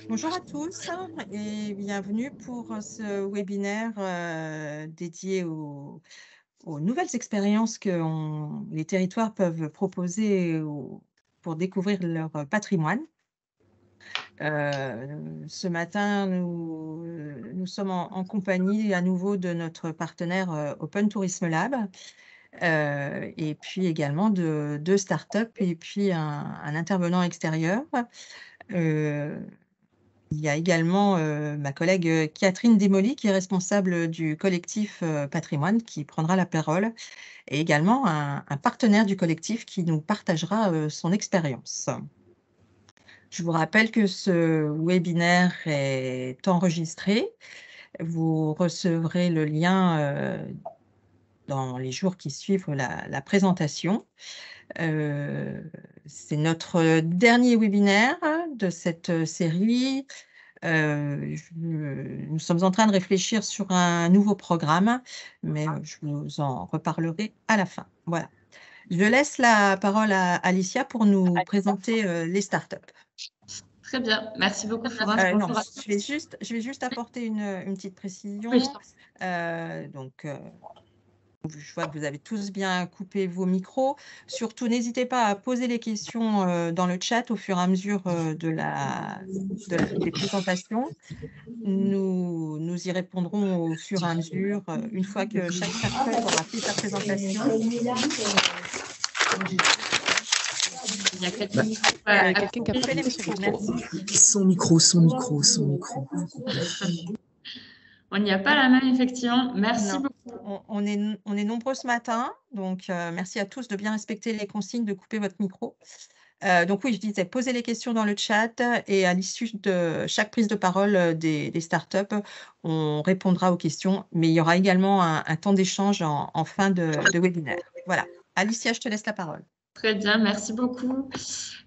Bonjour à tous et bienvenue pour ce webinaire dédié aux nouvelles expériences que les territoires peuvent proposer pour découvrir leur patrimoine. Ce matin, nous sommes en compagnie à nouveau de notre partenaire Open Tourisme Lab et puis également de deux startups et puis un intervenant extérieur. Euh, Il y a également, ma collègue, Catherine Desmoly qui est responsable du collectif, Patrimoine qui prendra la parole et également un partenaire du collectif qui nous partagera, son expérience. Je vous rappelle que ce webinaire est enregistré. Vous recevrez le lien, dans les jours qui suivent la présentation. C'est notre dernier webinaire de cette série. Nous sommes en train de réfléchir sur un nouveau programme, mais je vous en reparlerai à la fin. Voilà. Je laisse la parole à Alicia pour nous présenter les startups. Très bien, merci beaucoup Florence. Non, je vais juste apporter une petite précision. Oui. Je vois que vous avez tous bien coupé vos micros. Surtout, n'hésitez pas à poser les questions dans le chat au fur et à mesure des présentations. Nous y répondrons au fur et à mesure, une fois que chaque startup aura fait sa présentation. Il y a quelqu'un qui a fait les micros, merci. Son micro. On n'y a pas la main, effectivement. Merci beaucoup. On est nombreux ce matin, donc merci à tous de bien respecter les consignes de couper votre micro. Donc oui, je disais, posez les questions dans le chat et à l'issue de chaque prise de parole des startups, on répondra aux questions, mais il y aura également un temps d'échange en fin de webinaire. Voilà. Alicia, je te laisse la parole. Très bien, merci beaucoup.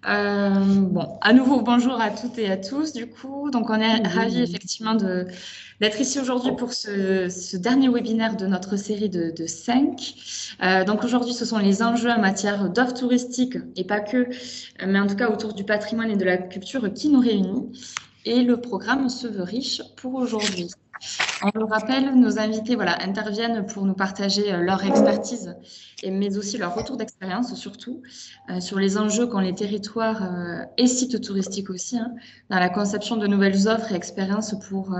Bon, à nouveau, bonjour à toutes et à tous, du coup. Donc, on est ravis, effectivement, d'être ici aujourd'hui pour ce dernier webinaire de notre série de 5. Donc, aujourd'hui, ce sont les enjeux en matière d'offres touristiques, et pas que, mais en tout cas autour du patrimoine et de la culture qui nous réunit. Et le programme se veut riche pour aujourd'hui. On le rappelle, nos invités interviennent pour nous partager leur expertise, mais aussi leur retour d'expérience, surtout sur les enjeux qu'ont les territoires et sites touristiques aussi, dans la conception de nouvelles offres et expériences pour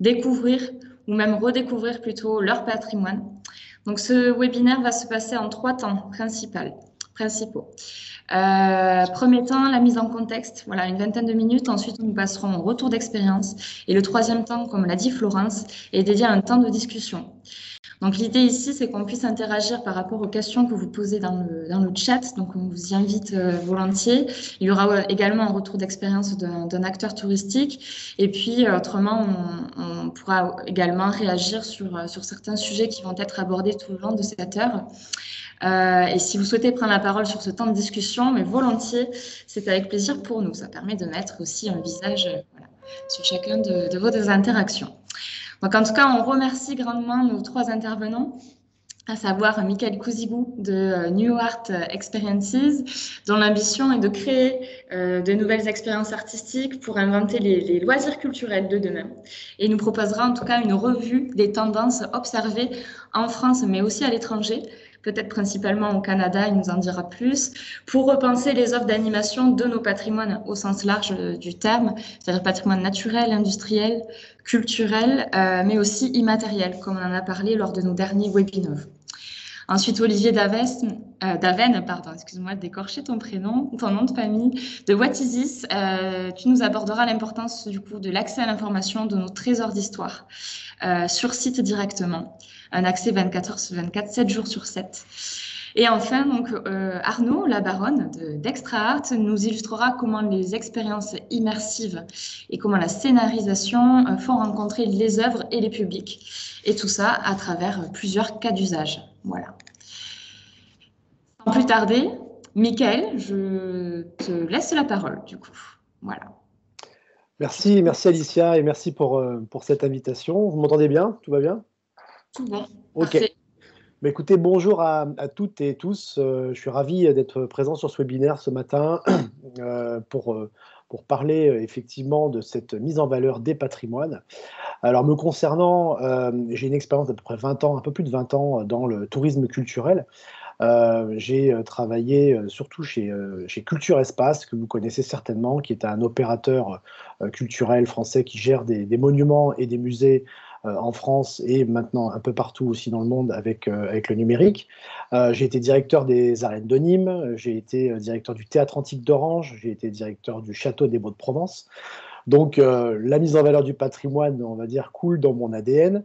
découvrir ou même redécouvrir plutôt leur patrimoine. Donc, ce webinaire va se passer en 3 temps principaux. Premier temps, la mise en contexte, voilà, une vingtaine de minutes. Ensuite, nous passerons au retour d'expérience. Et le troisième temps, comme l'a dit Florence, est dédié à un temps de discussion. Donc, l'idée ici, c'est qu'on puisse interagir par rapport aux questions que vous posez dans le chat. Donc, on vous y invite volontiers. Il y aura également un retour d'expérience d'un acteur touristique. Et puis, autrement, on pourra également réagir sur certains sujets qui vont être abordés tout le long de cette heure. Et si vous souhaitez prendre la parole sur ce temps de discussion, mais volontiers, c'est avec plaisir pour nous. Ça permet de mettre aussi un visage sur chacun de vos interactions. Donc, en tout cas, on remercie grandement nos 3 intervenants, à savoir Michael Couzigou de New Art Experiences, dont l'ambition est de créer de nouvelles expériences artistiques pour inventer les loisirs culturels de demain. Et il nous proposera en tout cas une revue des tendances observées en France, mais aussi à l'étranger, peut-être principalement au Canada, il nous en dira plus, pour repenser les offres d'animation de nos patrimoines au sens large du terme, c'est-à-dire patrimoine naturel, industriel, culturel, mais aussi immatériel, comme on en a parlé lors de nos derniers webinaires. Ensuite, Olivier Daven, excuse-moi d'écorcher ton prénom, ton nom de famille, de What Is This, tu nous aborderas l'importance du coup de l'accès à l'information de nos trésors d'histoire sur site directement. Un accès 24 heures sur 24, 7 jours sur 7. Et enfin, donc, Arnaud, la baronne d'Extra Art, nous illustrera comment les expériences immersives et comment la scénarisation font rencontrer les œuvres et les publics. Et tout ça à travers plusieurs cas d'usage. Voilà. Sans plus tarder, Michael, je te laisse la parole, du coup. Voilà. Merci Alicia et merci pour cette invitation. Vous m'entendez bien? Tout va bien? Tout bon. Ok. Parfait. Bah, écoutez, bonjour à toutes et tous. Je suis ravi d'être présent sur ce webinaire ce matin pour pour parler effectivement de cette mise en valeur des patrimoines. Alors, me concernant, j'ai une expérience d'à peu près 20 ans, un peu plus de 20 ans dans le tourisme culturel. J'ai travaillé surtout chez Culture Espace, que vous connaissez certainement, qui est un opérateur culturel français qui gère des monuments et des musées en France et maintenant un peu partout aussi dans le monde avec le numérique. J'ai été directeur des arènes de Nîmes, j'ai été directeur du Théâtre Antique d'Orange, j'ai été directeur du Château des Baux-de-Provence. Donc, la mise en valeur du patrimoine, on va dire, coule dans mon ADN.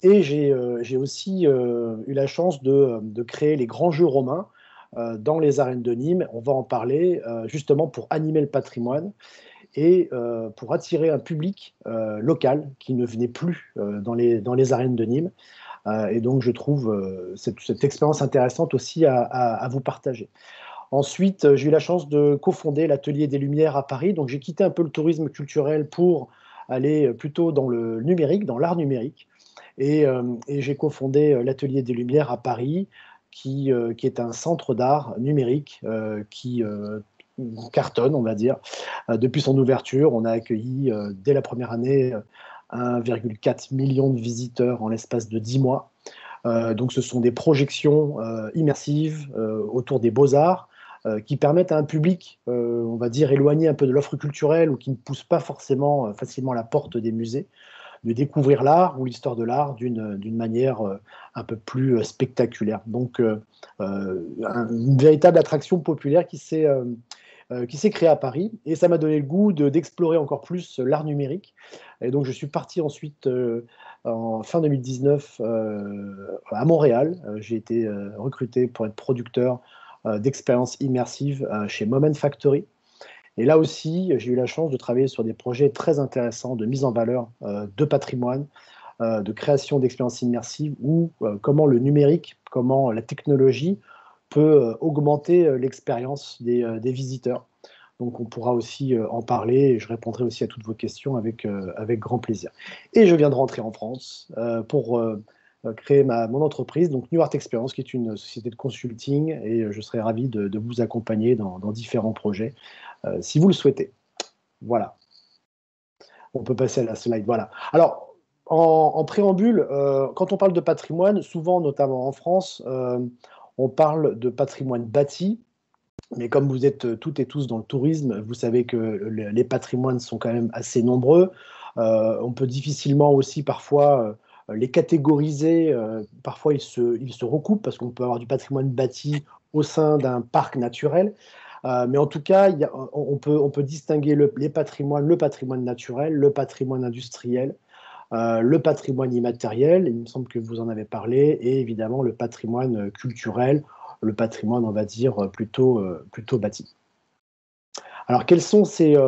Et j'ai aussi eu la chance de créer les grands jeux romains dans les arènes de Nîmes. On va en parler justement pour animer le patrimoine et pour attirer un public local qui ne venait plus dans les arènes de Nîmes. Et donc, je trouve cette expérience intéressante aussi à vous partager. Ensuite, j'ai eu la chance de cofonder l'Atelier des Lumières à Paris. Donc, j'ai quitté un peu le tourisme culturel pour aller plutôt dans le numérique, dans l'art numérique. Et j'ai cofondé l'Atelier des Lumières à Paris, qui est un centre d'art numérique qui cartonne, on va dire. Depuis son ouverture, on a accueilli dès la première année 1,4 million de visiteurs en l'espace de 10 mois. Donc, ce sont des projections immersives autour des beaux-arts qui permettent à un public, on va dire, éloigné un peu de l'offre culturelle ou qui ne pousse pas forcément facilement la porte des musées, de découvrir l'art ou l'histoire de l'art d'une manière un peu plus spectaculaire. Donc, une véritable attraction populaire qui s'est créée à Paris, et ça m'a donné le goût d'explorer encore plus l'art numérique. Et donc, je suis parti ensuite en fin 2019 à Montréal. J'ai été recruté pour être producteur d'expériences immersives chez Moment Factory. Et là aussi, j'ai eu la chance de travailler sur des projets très intéressants de mise en valeur de patrimoine, de création d'expériences immersives, ou comment le numérique, comment la technologie peut augmenter l'expérience des visiteurs. Donc, on pourra aussi en parler et je répondrai aussi à toutes vos questions avec grand plaisir. Et je viens de rentrer en France pour créer mon entreprise, donc New Art Experience, qui est une société de consulting, et je serai ravi de vous accompagner dans différents projets, si vous le souhaitez. Voilà. On peut passer à la slide. Voilà. Alors, en préambule, quand on parle de patrimoine, souvent, notamment en France, on parle de patrimoine bâti, mais comme vous êtes toutes et tous dans le tourisme, vous savez que les patrimoines sont quand même assez nombreux. On peut difficilement aussi parfois les catégoriser. Parfois, ils se recoupent parce qu'on peut avoir du patrimoine bâti au sein d'un parc naturel. Mais en tout cas, on peut distinguer le patrimoine naturel, le patrimoine industriel, le patrimoine immatériel, il me semble que vous en avez parlé, et évidemment le patrimoine culturel, le patrimoine, on va dire, plutôt bâti. Alors, quels sont ces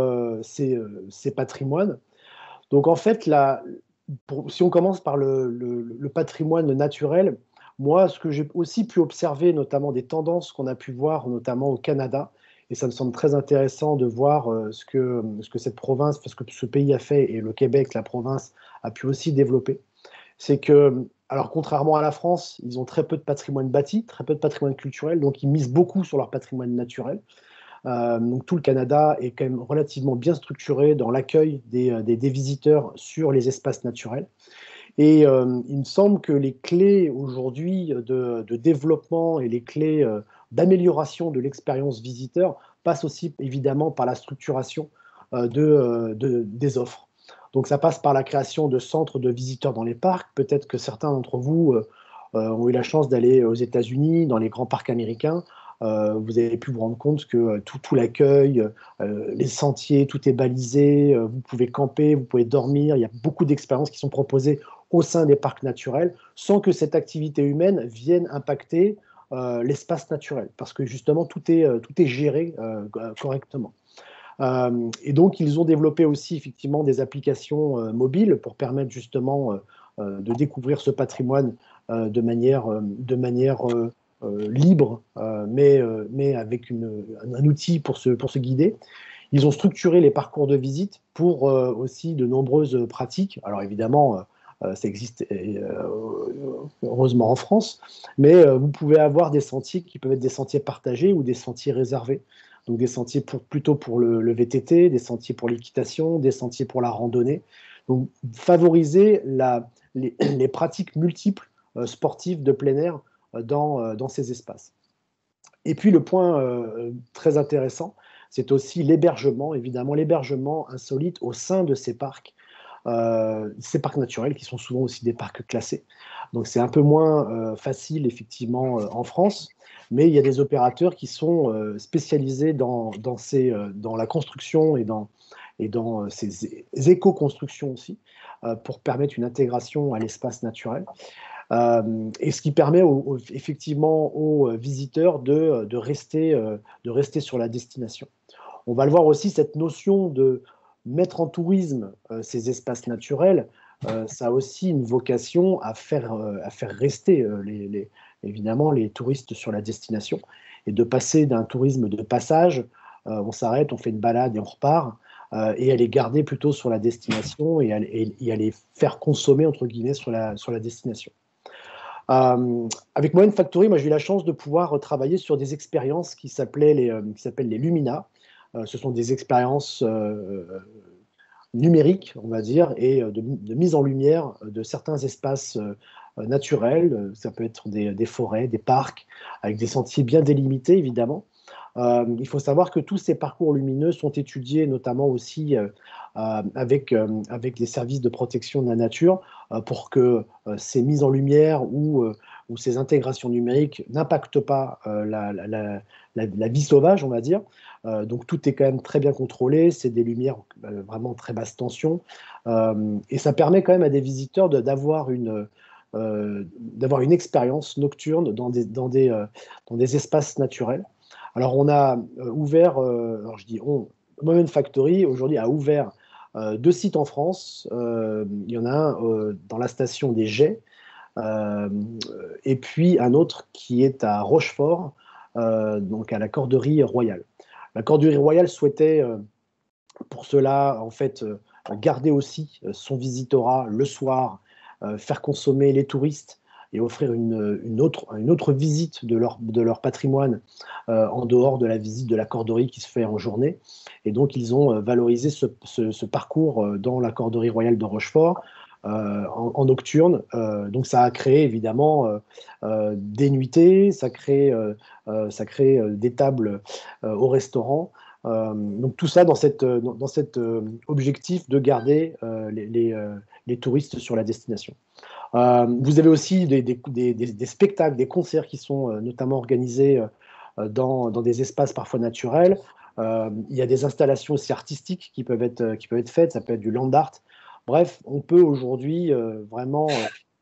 patrimoines? Donc, en fait, si on commence par le patrimoine naturel, moi, ce que j'ai aussi pu observer, notamment des tendances qu'on a pu voir, notamment au Canada, et ça me semble très intéressant de voir ce que cette province, ce que ce pays a fait, et le Québec, la province, a pu aussi développer, c'est que, alors contrairement à la France, ils ont très peu de patrimoine bâti, très peu de patrimoine culturel, donc ils misent beaucoup sur leur patrimoine naturel. Donc tout le Canada est quand même relativement bien structuré dans l'accueil des visiteurs sur les espaces naturels. Et il me semble que les clés aujourd'hui de développement et les clés d'amélioration de l'expérience visiteur passent aussi évidemment par la structuration des offres. Donc ça passe par la création de centres de visiteurs dans les parcs. Peut-être que certains d'entre vous ont eu la chance d'aller aux États-Unis, dans les grands parcs américains. Vous avez pu vous rendre compte que tout l'accueil, les sentiers, tout est balisé, vous pouvez camper, vous pouvez dormir, il y a beaucoup d'expériences qui sont proposées au sein des parcs naturels sans que cette activité humaine vienne impacter l'espace naturel, parce que justement tout est géré correctement. Et donc ils ont développé aussi effectivement des applications mobiles pour permettre justement de découvrir ce patrimoine de manière libre, mais avec un outil pour se guider. Ils ont structuré les parcours de visite pour aussi de nombreuses pratiques. Alors évidemment, ça existe heureusement en France, mais vous pouvez avoir des sentiers qui peuvent être des sentiers partagés ou des sentiers réservés. donc des sentiers plutôt pour le VTT, des sentiers pour l'équitation, des sentiers pour la randonnée. Donc favoriser les pratiques multiples sportives de plein air dans ces espaces. Et puis le point très intéressant, c'est aussi l'hébergement, évidemment l'hébergement insolite au sein de ces parcs naturels qui sont souvent aussi des parcs classés. Donc c'est un peu moins facile effectivement en France, mais il y a des opérateurs qui sont spécialisés dans la construction et dans ces éco-constructions aussi, pour permettre une intégration à l'espace naturel. Et ce qui permet effectivement aux visiteurs de rester sur la destination. On va le voir aussi, cette notion de mettre en tourisme ces espaces naturels, ça a aussi une vocation à faire rester évidemment les touristes sur la destination et de passer d'un tourisme de passage, on s'arrête, on fait une balade et on repart, et à les garder plutôt sur la destination et à les faire consommer entre guillemets sur la destination. Avec Moine Factory, moi j'ai eu la chance de pouvoir travailler sur des expériences qui s'appellent les Lumina. Ce sont des expériences numériques, on va dire, et de mise en lumière de certains espaces naturels. Ça peut être des forêts, des parcs, avec des sentiers bien délimités, évidemment. Il faut savoir que tous ces parcours lumineux sont étudiés notamment aussi avec les services de protection de la nature pour que ces mises en lumière ou ces intégrations numériques n'impactent pas la vie sauvage, on va dire. Donc tout est quand même très bien contrôlé, c'est des lumières vraiment très basse tension, et ça permet quand même à des visiteurs d'avoir une expérience nocturne dans des espaces naturels. Alors, on a ouvert, alors je dis on, Moment Factory aujourd'hui a ouvert 2 sites en France. Il y en a un dans la station des Jets, et puis un autre qui est à Rochefort, donc à la Corderie Royale. La Corderie Royale souhaitait pour cela, en fait, garder aussi son visitorat le soir, faire consommer les touristes et offrir une autre visite de leur patrimoine en dehors de la visite de la Corderie qui se fait en journée. Et donc, ils ont valorisé ce parcours dans la Corderie Royale de Rochefort en nocturne. Donc, ça a créé évidemment des nuitées, ça crée des tables au restaurant. Donc, tout ça dans cet objectif de garder les touristes sur la destination. Vous avez aussi des spectacles, des concerts qui sont notamment organisés dans des espaces parfois naturels. Il y a des installations aussi artistiques qui peuvent être faites, ça peut être du land art. Bref, on peut aujourd'hui vraiment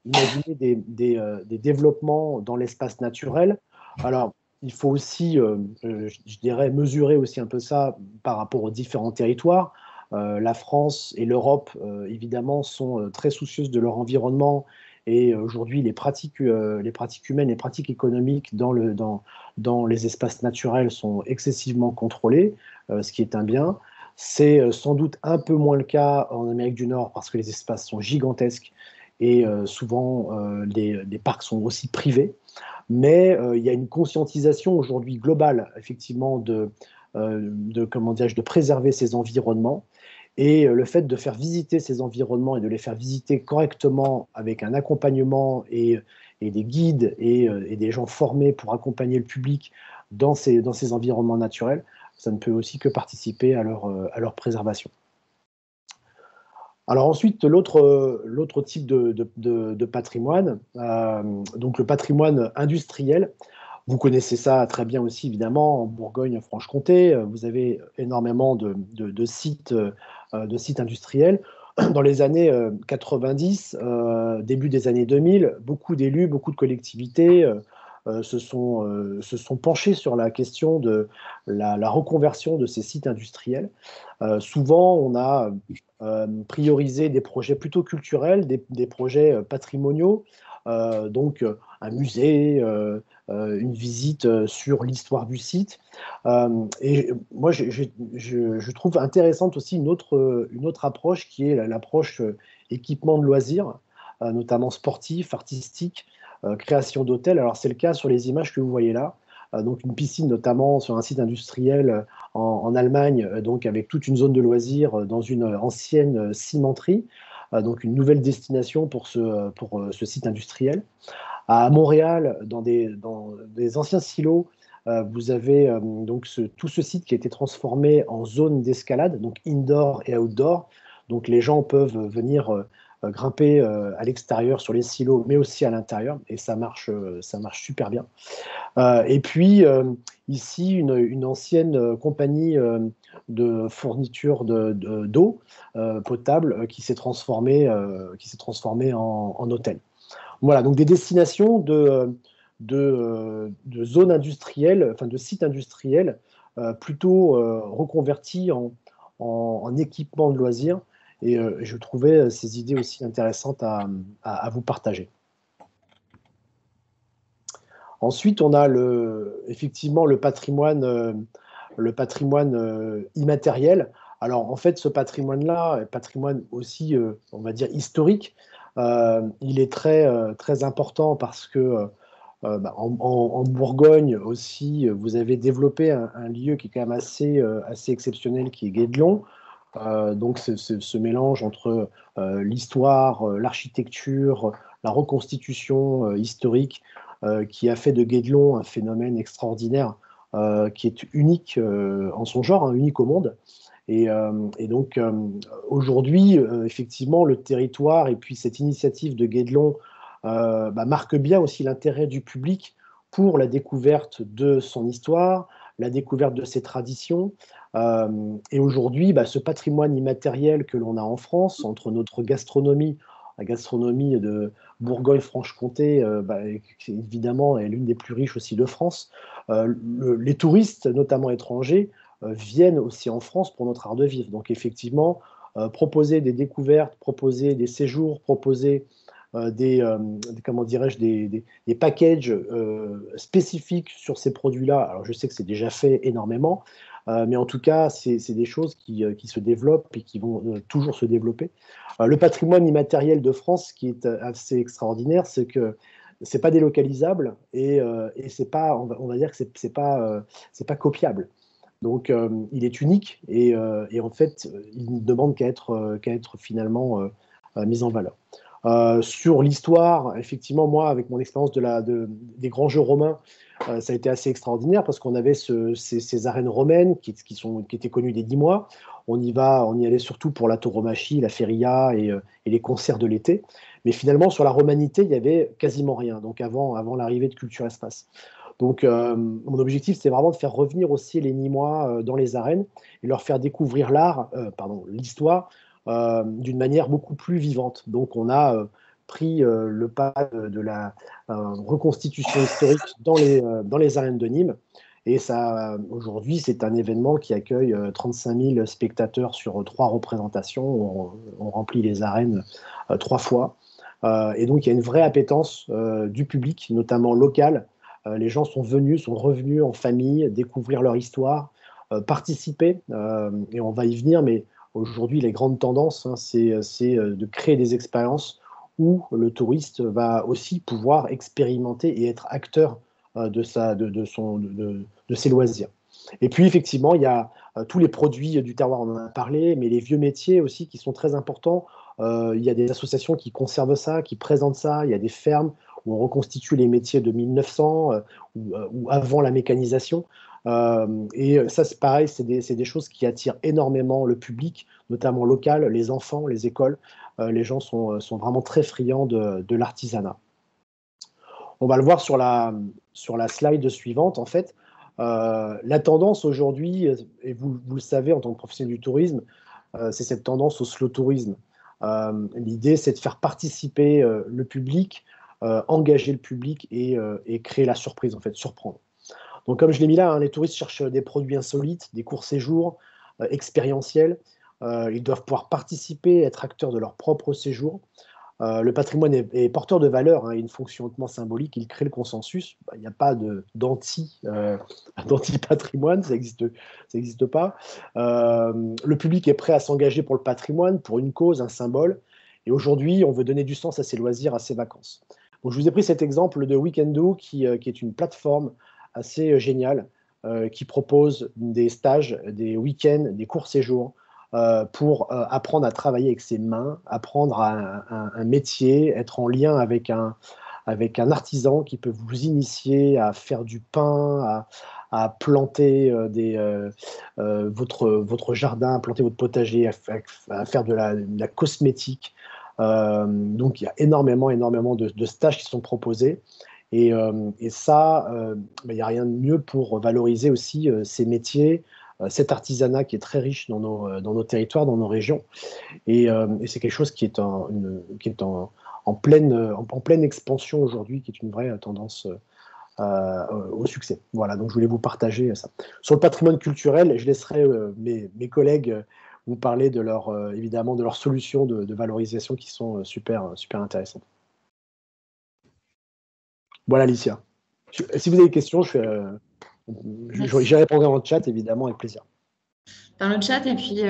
imaginer des développements dans l'espace naturel. Alors, il faut aussi, je dirais, mesurer aussi un peu ça par rapport aux différents territoires. La France et l'Europe, évidemment, sont très soucieuses de leur environnement, et aujourd'hui, les pratiques humaines, les pratiques économiques dans les espaces naturels sont excessivement contrôlées, ce qui est un bien. C'est sans doute un peu moins le cas en Amérique du Nord parce que les espaces sont gigantesques et souvent les parcs sont aussi privés. Mais il y a une conscientisation aujourd'hui globale, effectivement, de préserver ces environnements. Et le fait de faire visiter ces environnements et de les faire visiter correctement avec un accompagnement et des guides et des gens formés pour accompagner le public dans ces environnements naturels, ça ne peut aussi que participer à leur préservation. Alors ensuite, l'autre type de patrimoine, donc le patrimoine industriel. Vous connaissez ça très bien aussi, évidemment, en Bourgogne-Franche-Comté. Vous avez énormément de sites industriels. Dans les années 90, début des années 2000, beaucoup d'élus, beaucoup de collectivités se sont penchés sur la question de la reconversion de ces sites industriels. Souvent, on a priorisé des projets plutôt culturels, des projets patrimoniaux, donc un musée, une visite sur l'histoire du site. Et moi, je trouve intéressante aussi une autre approche qui est l'approche équipement de loisirs, notamment sportif, artistique, création d'hôtels. Alors, c'est le cas sur les images que vous voyez là. donc une piscine notamment sur un site industriel en Allemagne, donc avec toute une zone de loisirs dans une ancienne cimenterie, donc une nouvelle destination pour ce site industriel. À Montréal, dans des anciens silos, vous avez donc tout ce site qui a été transformé en zone d'escalade, donc indoor et outdoor. Donc les gens peuvent venir grimper à l'extérieur sur les silos, mais aussi à l'intérieur, et ça marche super bien. Et puis ici, une ancienne compagnie de fourniture d'eau potable qui s'est transformée en hôtel. Voilà, donc des destinations de zones industrielles, enfin de sites industriels plutôt reconvertis en équipements de loisirs. Et je trouvais ces idées aussi intéressantes à vous partager. Ensuite, on a effectivement le patrimoine immatériel. Alors, en fait, ce patrimoine-là, patrimoine aussi, on va dire, historique, il est très important parce que en Bourgogne aussi, vous avez développé un lieu qui est quand même assez exceptionnel, qui est Guédelon. Donc, ce mélange entre l'histoire, l'architecture, la reconstitution historique, qui a fait de Guédelon un phénomène extraordinaire, qui est unique en son genre, hein, unique au monde. Et donc, aujourd'hui, effectivement, le territoire et puis cette initiative de Guédelon marque bien aussi l'intérêt du public pour la découverte de son histoire, la découverte de ses traditions. Et aujourd'hui, ce patrimoine immatériel que l'on a en France, entre notre gastronomie, la gastronomie de Bourgogne-Franche-Comté, qui évidemment est l'une des plus riches aussi de France, les touristes, notamment étrangers, viennent aussi en France pour notre art de vivre. Donc effectivement, proposer des découvertes, proposer des séjours, proposer comment dirais-je, des packages spécifiques sur ces produits-là. Alors je sais que c'est déjà fait énormément, mais en tout cas, c'est des choses qui se développent et qui vont toujours se développer. Le patrimoine immatériel de France, qui est assez extraordinaire, c'est que c'est pas délocalisable et c'est pas, on va dire que c'est pas copiable. Donc, il est unique et en fait, il ne demande qu'à être finalement mis en valeur. Sur l'histoire, effectivement, moi, avec mon expérience des grands jeux romains, ça a été assez extraordinaire parce qu'on avait ces arènes romaines qui étaient connues des 10 mois. On y allait surtout pour la tauromachie, la feria et les concerts de l'été. Mais finalement, sur la romanité, il n'y avait quasiment rien, donc avant l'arrivée de Culture Espace. Donc, mon objectif, c'est vraiment de faire revenir aussi les Nîmois dans les arènes et leur faire découvrir l'histoire d'une manière beaucoup plus vivante. Donc, on a pris le pas de la reconstitution historique dans les arènes de Nîmes. Et ça, aujourd'hui, c'est un événement qui accueille 35 000 spectateurs sur 3 représentations. On remplit les arènes 3 fois. Et donc, il y a une vraie appétence du public, notamment local. Les gens sont revenus en famille, découvrir leur histoire, participer, et on va y venir, mais aujourd'hui, les grandes tendances, hein, c'est de créer des expériences où le touriste va aussi pouvoir expérimenter et être acteur de ses loisirs. Et puis, effectivement, il y a tous les produits du terroir, on en a parlé, mais les vieux métiers aussi qui sont très importants. Il y a des associations qui conservent ça, qui présentent ça. Il y a des fermes où on reconstitue les métiers de 1900 ou avant la mécanisation. Et ça, c'est pareil, c'est des choses qui attirent énormément le public, notamment local, les enfants, les écoles. Les gens sont vraiment très friands de l'artisanat. On va le voir sur la slide suivante, en fait. La tendance aujourd'hui, et vous le savez en tant que professionnel du tourisme, c'est cette tendance au slow tourisme. L'idée, c'est de faire participer le public, engager le public et créer la surprise, en fait, surprendre. Donc, comme je l'ai mis là, hein, les touristes cherchent des produits insolites, des courts séjours expérientiels. Ils doivent pouvoir participer, être acteurs de leur propre séjour. Le patrimoine est porteur de valeur, hein, et une fonction hautement symbolique. Il crée le consensus. Il n'y a pas d'anti-patrimoine, ça n'existe pas. Le public est prêt à s'engager pour le patrimoine, pour une cause, un symbole. Et aujourd'hui, on veut donner du sens à ses loisirs, à ses vacances. Donc, je vous ai pris cet exemple de Weekendo, qui est une plateforme assez génial qui propose des stages, des week-ends, des courts-séjours pour apprendre à travailler avec ses mains, apprendre un métier, être en lien avec un artisan qui peut vous initier à faire du pain, à planter votre jardin, à planter votre potager, à faire de la cosmétique. Donc, il y a énormément de stages qui sont proposés. Et ça, il n'y a rien de mieux pour valoriser aussi ces métiers, cet artisanat qui est très riche dans nos territoires, dans nos régions. Et c'est quelque chose qui est en pleine expansion aujourd'hui, qui est une vraie tendance au succès. Voilà, donc je voulais vous partager ça. Sur le patrimoine culturel, je laisserai mes collègues vous parler évidemment de leurs solutions de valorisation qui sont super intéressantes. Voilà, Alicia. Si vous avez des questions, j'y répondrai dans le chat, évidemment, avec plaisir. Dans le chat, et puis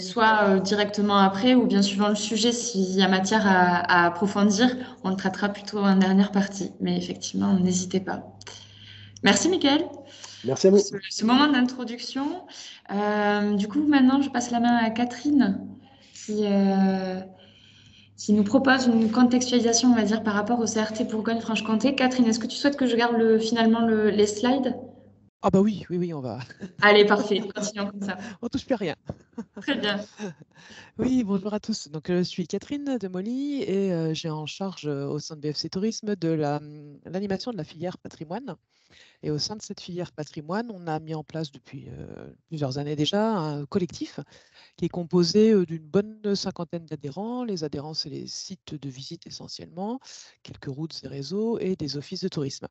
soit directement après, ou bien suivant le sujet, s'il y a matière à approfondir, on le traitera plutôt en dernière partie. Mais effectivement, n'hésitez pas. Merci, Mickaël. Merci à vous. Ce moment d'introduction. Du coup, maintenant, je passe la main à Catherine, qui nous propose une contextualisation, on va dire, par rapport au CRT Bourgogne-Franche-Comté. Catherine, est-ce que tu souhaites que je garde finalement les slides? Ah bah oui, on va. Allez, parfait, continuons comme ça. On touche plus à rien. Très bien. Oui, bonjour à tous. Donc, je suis Catherine de Molly et j'ai en charge au sein de BFC Tourisme de l'animation de la filière patrimoine. Et au sein de cette filière patrimoine, on a mis en place depuis plusieurs années déjà un collectif qui est composé d'une bonne cinquantaine d'adhérents. Les adhérents, c'est les sites de visite essentiellement, quelques routes et réseaux et des offices de tourisme.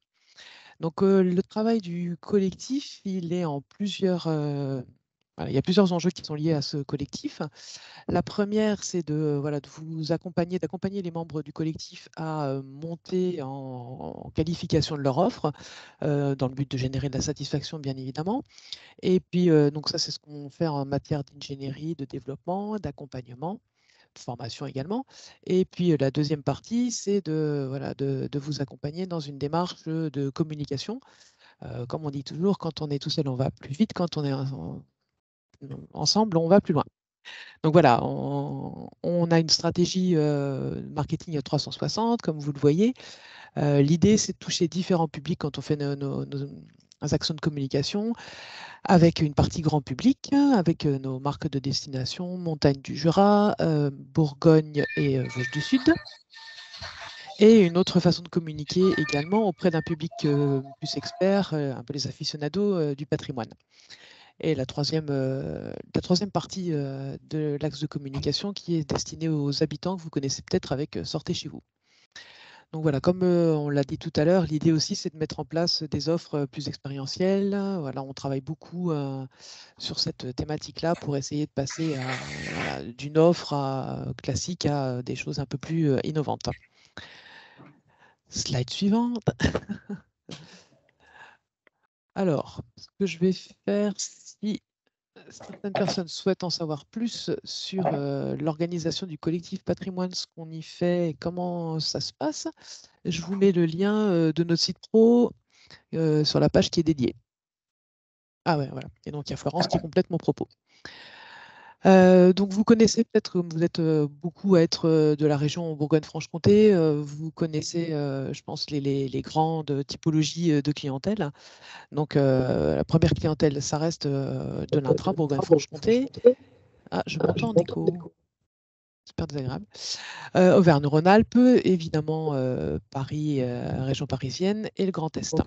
Donc, le travail du collectif, il est en plusieurs... il y a plusieurs enjeux qui sont liés à ce collectif. La première, c'est de vous accompagner, d'accompagner les membres du collectif à monter en qualification de leur offre, dans le but de générer de la satisfaction, bien évidemment. Et puis, donc ça, c'est ce qu'on fait en matière d'ingénierie, de développement, d'accompagnement, de formation également. Et puis, la deuxième partie, c'est de vous accompagner dans une démarche de communication. Comme on dit toujours, quand on est tout seul, on va plus vite. Quand on est ensemble, on va plus loin. Donc voilà, on a une stratégie marketing 360, comme vous le voyez. L'idée, c'est de toucher différents publics quand on fait nos actions de communication, avec une partie grand public, avec nos marques de destination, Montagne du Jura, Bourgogne et Vosges du Sud. Et une autre façon de communiquer également auprès d'un public plus expert, un peu les aficionados du patrimoine. Et la troisième partie de l'axe de communication qui est destinée aux habitants que vous connaissez peut-être avec Sortez chez vous. Donc voilà, comme on l'a dit tout à l'heure, l'idée aussi c'est de mettre en place des offres plus expérientielles. Voilà, on travaille beaucoup sur cette thématique-là pour essayer de passer d'une offre classique à des choses un peu plus innovantes. Slide suivante. Alors, ce que je vais faire, si certaines personnes souhaitent en savoir plus sur l'organisation du collectif patrimoine, ce qu'on y fait et comment ça se passe, je vous mets le lien de notre site pro sur la page qui est dédiée. Ah ouais, voilà. Et donc, il y a Florence qui complète mon propos. Donc, vous connaissez peut-être, comme vous êtes beaucoup à être de la région Bourgogne-Franche-Comté, vous connaissez, je pense, les grandes typologies de clientèle. Donc, la première clientèle, ça reste de l'intra Bourgogne-Franche-Comté. Ah, je m'entends en écho. Super désagréable. Auvergne-Rhône-Alpes, évidemment, Paris, région parisienne et le Grand Est.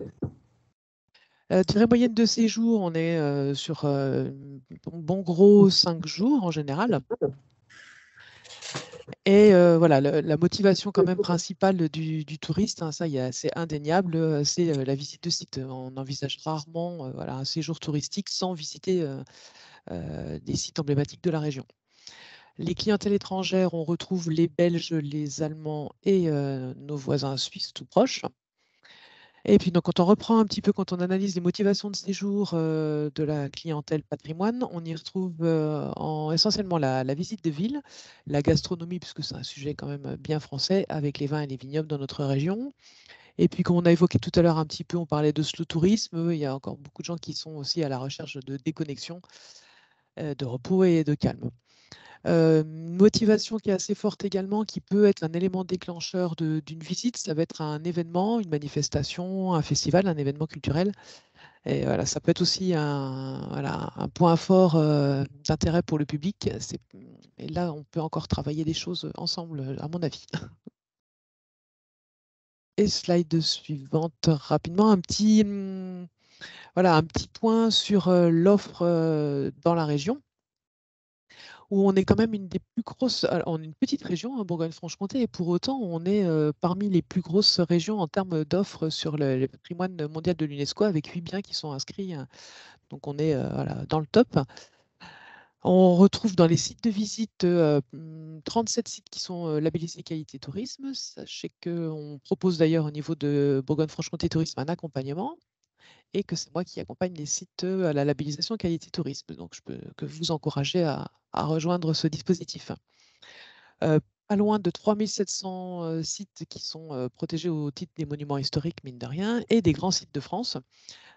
Durée moyenne de séjour, on est sur bon gros 5 jours en général. Et voilà, la motivation quand même principale du touriste, hein, ça c'est indéniable, c'est la visite de site. On envisage rarement un séjour touristique sans visiter des sites emblématiques de la région. Les clientèles étrangères, on retrouve les Belges, les Allemands et nos voisins suisses tout proches. Et puis, donc, quand on reprend un petit peu, quand on analyse les motivations de séjour de la clientèle patrimoine, on y retrouve essentiellement la visite de ville, la gastronomie, puisque c'est un sujet quand même bien français, avec les vins et les vignobles dans notre région, Et puis, comme on a évoqué tout à l'heure un petit peu, on parlait de slow tourisme. Il y a encore beaucoup de gens qui sont aussi à la recherche de déconnexion, de repos et de calme. Une motivation qui est assez forte également, qui peut être un élément déclencheur d'une visite, ça va être un événement, une manifestation, un festival, un événement culturel. Et voilà, ça peut être aussi un point fort d'intérêt pour le public. Et là, on peut encore travailler des choses ensemble, à mon avis. Et slide suivante, rapidement, un petit point sur l'offre dans la région, où on est quand même une des plus grosses, on est une petite région, hein, Bourgogne-Franche-Comté, et pour autant, on est parmi les plus grosses régions en termes d'offres sur le patrimoine mondial de l'UNESCO, avec 8 biens qui sont inscrits. Donc, on est dans le top. On retrouve dans les sites de visite 37 sites qui sont labellisés qualité tourisme. Sachez qu'on propose d'ailleurs au niveau de Bourgogne-Franche-Comté Tourisme un accompagnement et que c'est moi qui accompagne les sites à la labellisation qualité tourisme. Donc, je peux que vous encourager à rejoindre ce dispositif. Pas loin de 3700 sites qui sont protégés au titre des monuments historiques, mine de rien, et des grands sites de France,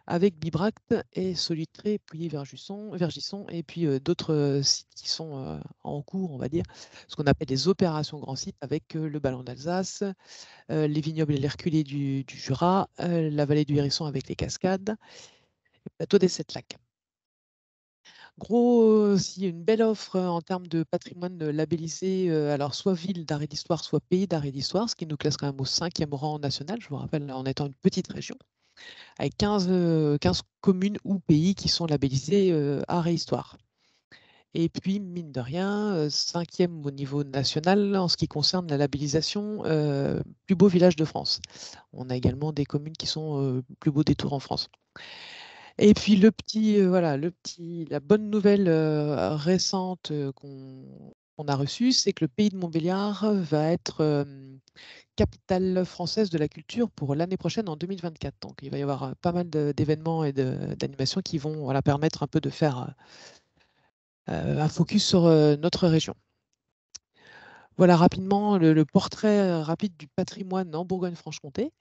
avec Bibracte et Solutré, Pouilly-Vergisson, et puis d'autres sites qui sont en cours, on va dire, ce qu'on appelle des opérations grands sites, avec le Ballon d'Alsace, les vignobles et les reculés du Jura, la vallée du Hérisson avec les cascades, le plateau des Sept Lacs. Gros, aussi une belle offre en termes de patrimoine labellisé, alors soit ville d'art et d'histoire, soit pays d'art et d'histoire, ce qui nous classe quand même au 5e rang national, je vous rappelle, en étant une petite région, avec 15 communes ou pays qui sont labellisés art et histoire. Et puis, mine de rien, 5e au niveau national en ce qui concerne la labellisation plus beau village de France. On a également des communes qui sont plus beaux détours en France. Et puis la bonne nouvelle récente qu'on a reçue, c'est que le pays de Montbéliard va être capitale française de la culture pour l'année prochaine en 2024. Donc il va y avoir pas mal d'événements et d'animations qui vont permettre un peu de faire un focus sur notre région. Voilà rapidement le portrait rapide du patrimoine en Bourgogne-Franche-Comté.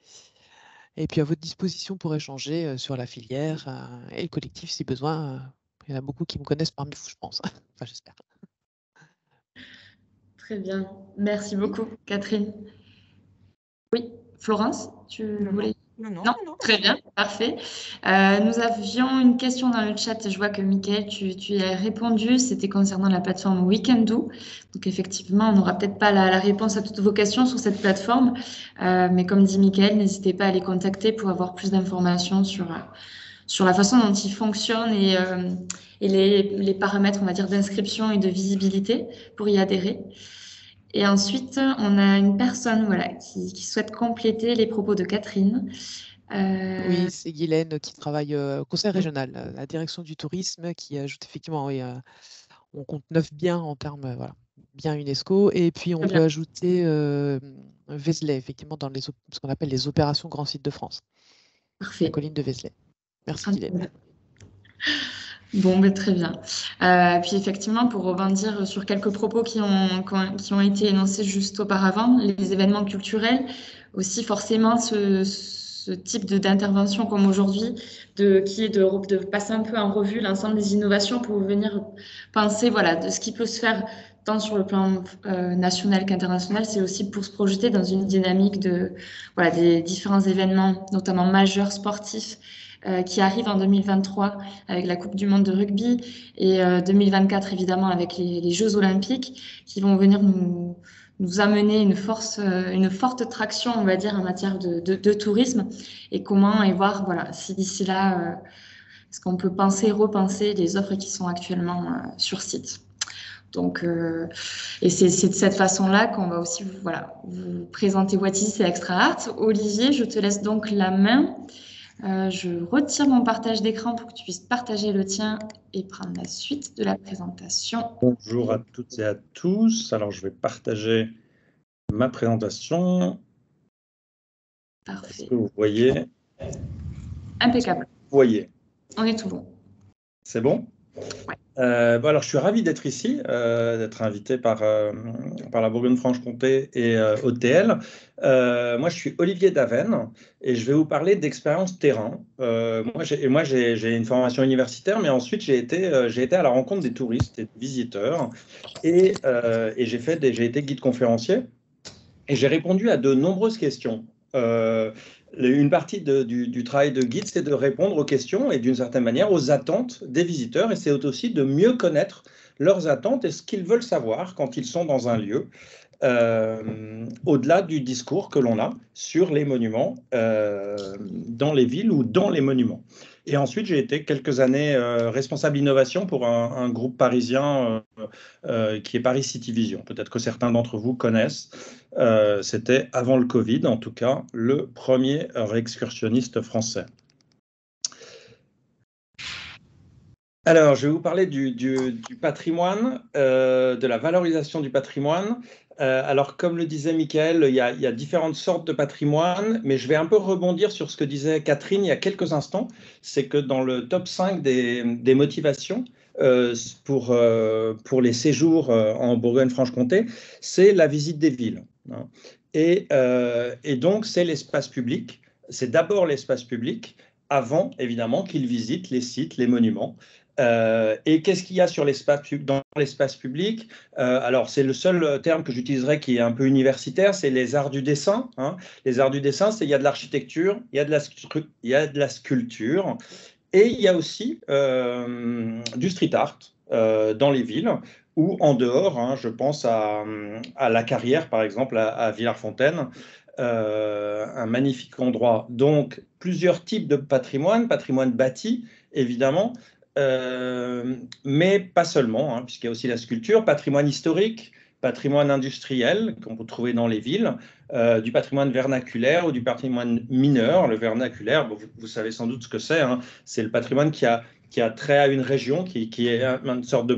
Et puis à votre disposition pour échanger sur la filière et le collectif si besoin. Il y en a beaucoup qui me connaissent parmi vous, je pense. Enfin, j'espère. Très bien. Merci beaucoup, Catherine. Oui, Florence, tu voulais... Non. Très bien, parfait. Nous avions une question dans le chat. Je vois que Mickaël, tu y as répondu. C'était concernant la plateforme Weekendoo. Donc effectivement, on n'aura peut-être pas la réponse à toutes vos questions sur cette plateforme. Mais comme dit Mickaël, n'hésitez pas à les contacter pour avoir plus d'informations sur la façon dont ils fonctionnent et les paramètres, on va dire, d'inscription et de visibilité pour y adhérer. Et ensuite, on a une personne qui souhaite compléter les propos de Catherine. Oui, c'est Guylaine qui travaille au Conseil régional, la direction du tourisme, qui ajoute effectivement, oui, on compte 9 biens en termes, biens UNESCO, et puis on peut ajouter Vézelay, effectivement, dans ce qu'on appelle les opérations Grands Sites de France. Parfait. La colline de Vézelay. Merci Guylaine. Bon, très bien. Puis effectivement, pour rebondir sur quelques propos qui ont été énoncés juste auparavant, les événements culturels, aussi forcément ce type d'intervention comme aujourd'hui, qui est de passer un peu en revue l'ensemble des innovations pour venir penser de ce qui peut se faire tant sur le plan national qu'international, c'est aussi pour se projeter dans une dynamique des différents événements, notamment majeurs sportifs, qui arrive en 2023 avec la Coupe du Monde de rugby et 2024 évidemment avec les Jeux Olympiques qui vont venir nous amener une forte traction, on va dire, en matière de tourisme et voir si d'ici là, est-ce qu'on peut repenser les offres qui sont actuellement sur site. Donc, et c'est de cette façon-là qu'on va aussi vous présenter What is Extra Art. Olivier, je te laisse donc la main. Je retire mon partage d'écran pour que tu puisses partager le tien et prendre la suite de la présentation. Bonjour à toutes et à tous. Alors, je vais partager ma présentation. Parfait. Est-ce que vous voyez? Impeccable. Vous voyez? On est tout bon. C'est bon? Ouais. Alors, je suis ravi d'être ici, d'être invité par la Bourgogne-Franche-Comté et OTL. Moi, je suis Olivier Daven et je vais vous parler d'expérience terrain. Moi, j'ai une formation universitaire, mais ensuite, j'ai été à la rencontre des touristes et des visiteurs et j'ai été guide conférencier et j'ai répondu à de nombreuses questions. Une partie du travail de guide, c'est de répondre aux questions et d'une certaine manière aux attentes des visiteurs. Et c'est aussi de mieux connaître leurs attentes et ce qu'ils veulent savoir quand ils sont dans un lieu, au-delà du discours que l'on a sur les monuments dans les villes ou dans les monuments. Et ensuite, j'ai été quelques années responsable innovation pour un groupe parisien qui est Paris City Vision. Peut-être que certains d'entre vous connaissent. C'était avant le Covid, en tout cas, le premier excursionniste français. Alors, je vais vous parler du patrimoine, de la valorisation du patrimoine. Alors, comme le disait Michael, il y a différentes sortes de patrimoine, mais je vais un peu rebondir sur ce que disait Catherine il y a quelques instants. C'est que dans le top 5 des motivations pour les séjours en Bourgogne-Franche-Comté, c'est la visite des villes. Et donc, c'est l'espace public. C'est d'abord l'espace public, avant, évidemment, qu'ils visitent les sites, les monuments. Et qu'est-ce qu'il y a dans l'espace public? Alors, c'est le seul terme que j'utiliserai qui est un peu universitaire, c'est les arts du dessin. Les arts du dessin, il y a de l'architecture, il y a de la sculpture, et il y a aussi du street art dans les villes ou en dehors. Je pense à la Carrière, par exemple, à Villars-Fontaine. Un magnifique endroit. Donc, plusieurs types de patrimoine bâti, évidemment, mais pas seulement, puisqu'il y a aussi la sculpture, patrimoine historique, patrimoine industriel qu'on peut trouver dans les villes, du patrimoine vernaculaire ou du patrimoine mineur. Le vernaculaire, vous savez sans doute ce que c'est, c'est le patrimoine qui a trait à une région, qui est une sorte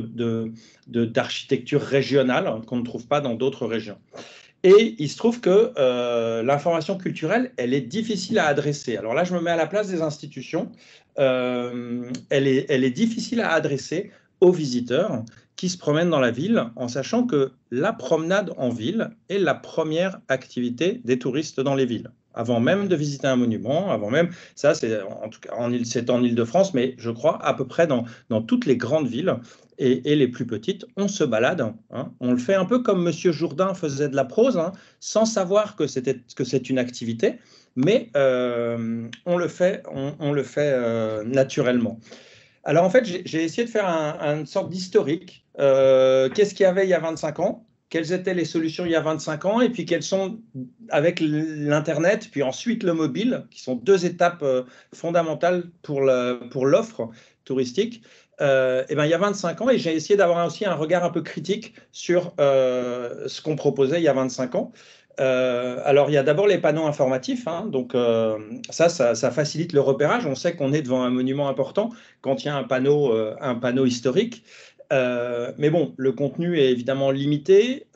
d'architecture régionale qu'on ne trouve pas dans d'autres régions. Et il se trouve que l'information culturelle, elle est difficile à adresser. Alors là, je me mets à la place des institutions. Elle est difficile à adresser aux visiteurs qui se promènent dans la ville, en sachant que la promenade en ville est la première activité des touristes dans les villes. Avant même de visiter un monument, avant même, ça c'est en tout cas c'est en Île-de-France, mais je crois à peu près dans toutes les grandes villes et les plus petites, on se balade. On le fait un peu comme Monsieur Jourdain faisait de la prose, sans savoir que c'est une activité, mais on le fait naturellement. Alors en fait, j'ai essayé de faire une sorte d'historique. Qu'est-ce qu'il y avait il y a 25 ans? Quelles étaient les solutions il y a 25 ans? Et puis quelles sont, avec l'Internet, puis ensuite le mobile, qui sont deux étapes fondamentales pour l'offre touristique. Il y a 25 ans, et j'ai essayé d'avoir aussi un regard un peu critique sur ce qu'on proposait il y a 25 ans. Alors, il y a d'abord les panneaux informatifs, donc ça facilite le repérage. On sait qu'on est devant un monument important quand il y a un panneau historique. Mais bon, le contenu est évidemment limité,